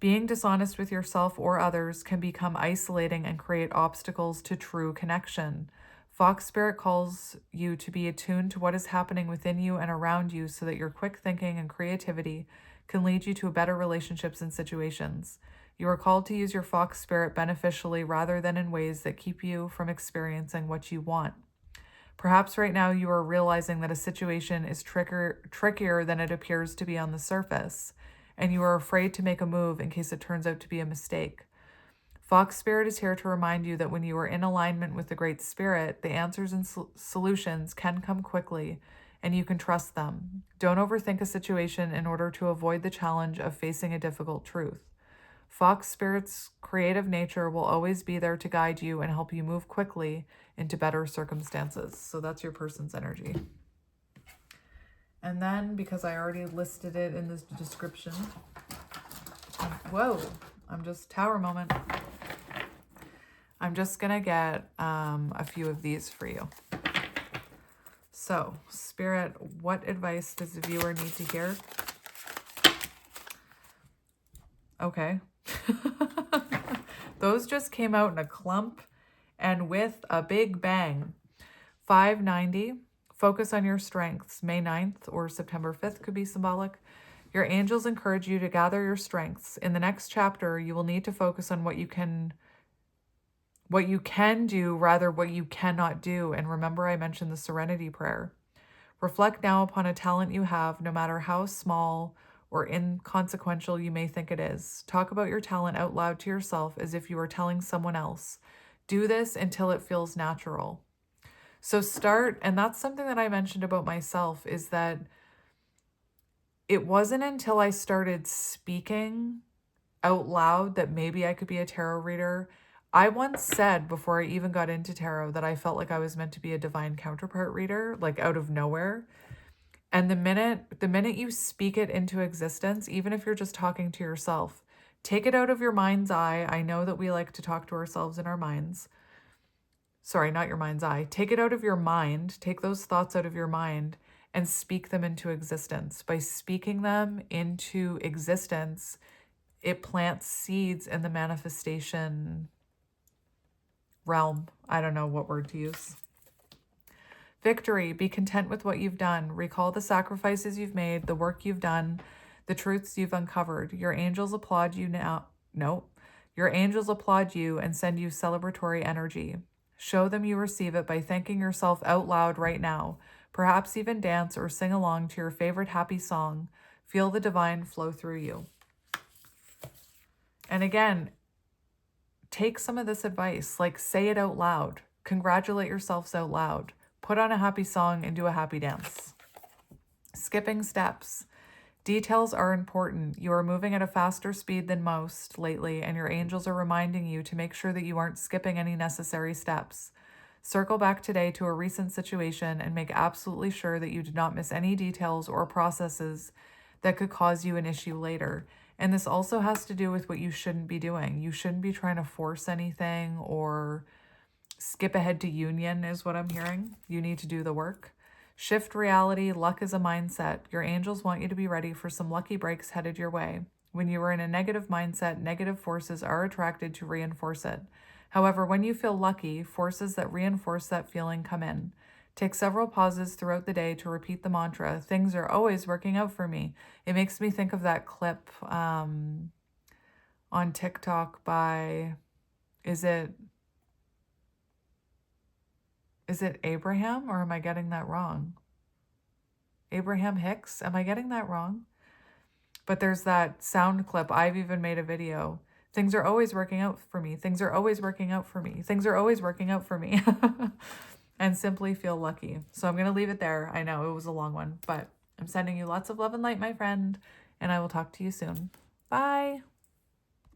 Being dishonest with yourself or others can become isolating and create obstacles to true connection. Fox Spirit calls you to be attuned to what is happening within you and around you so that your quick thinking and creativity can lead you to better relationships and situations. You are called to use your Fox Spirit beneficially rather than in ways that keep you from experiencing what you want. Perhaps right now you are realizing that a situation is trickier than it appears to be on the surface, and you are afraid to make a move in case it turns out to be a mistake. Fox Spirit is here to remind you that when you are in alignment with the Great Spirit, the answers and solutions can come quickly, and you can trust them. Don't overthink a situation in order to avoid the challenge of facing a difficult truth. Fox Spirit's creative nature will always be there to guide you and help you move quickly into better circumstances. So that's your person's energy. And then, because I already listed it in this description, I'm just tower moment. I'm just gonna get a few of these for you. So, Spirit, what advice does the viewer need to hear? Okay. Those just came out in a clump and with a big bang. 590, focus on your strengths. May 9th or September 5th could be symbolic. Your angels encourage you to gather your strengths. In the next chapter, you will need to focus on what you can do, rather what you cannot do. And remember, I mentioned the serenity prayer. Reflect now upon a talent you have, no matter how small or inconsequential you may think it is. Talk about your talent out loud to yourself as if you were telling someone else. Do this until it feels natural. So start, and that's something that I mentioned about myself, is that it wasn't until I started speaking out loud that maybe I could be a tarot reader. I once said, before I even got into tarot, that I felt like I was meant to be a divine counterpart reader, like out of nowhere. And the minute you speak it into existence, even if you're just talking to yourself, take it out of your mind's eye. I know that we like to talk to ourselves in our minds. Sorry, not your mind's eye. Take it out of your mind. Take those thoughts out of your mind and speak them into existence. By speaking them into existence, it plants seeds in the manifestation realm. I don't know what word to use. Victory. Be content with what you've done. Recall the sacrifices you've made, the work you've done, the truths you've uncovered. Your angels applaud you now. No. Your angels applaud you and send you celebratory energy. Show them you receive it by thanking yourself out loud right now. Perhaps even dance or sing along to your favorite happy song. Feel the divine flow through you. And again, take some of this advice, like say it out loud. Congratulate yourselves out loud. Put on a happy song and do a happy dance. Skipping steps. Details are important. You are moving at a faster speed than most lately, and your angels are reminding you to make sure that you aren't skipping any necessary steps. Circle back today to a recent situation and make absolutely sure that you did not miss any details or processes that could cause you an issue later. And this also has to do with what you shouldn't be doing. You shouldn't be trying to force anything or skip ahead to union is what I'm hearing. You need to do the work. Shift reality. Luck is a mindset. Your angels want you to be ready for some lucky breaks headed your way. When you are in a negative mindset, negative forces are attracted to reinforce it. However, when you feel lucky, forces that reinforce that feeling come in. Take several pauses throughout the day to repeat the mantra, things are always working out for me. It makes me think of that clip on TikTok by, is it Abraham, or am I getting that wrong? Abraham Hicks? Am I getting that wrong? But there's that sound clip. I've even made a video. Things are always working out for me. Things are always working out for me. Things are always working out for me. And simply feel lucky. So I'm going to leave it there. I know it was a long one, but I'm sending you lots of love and light, my friend, and I will talk to you soon. Bye.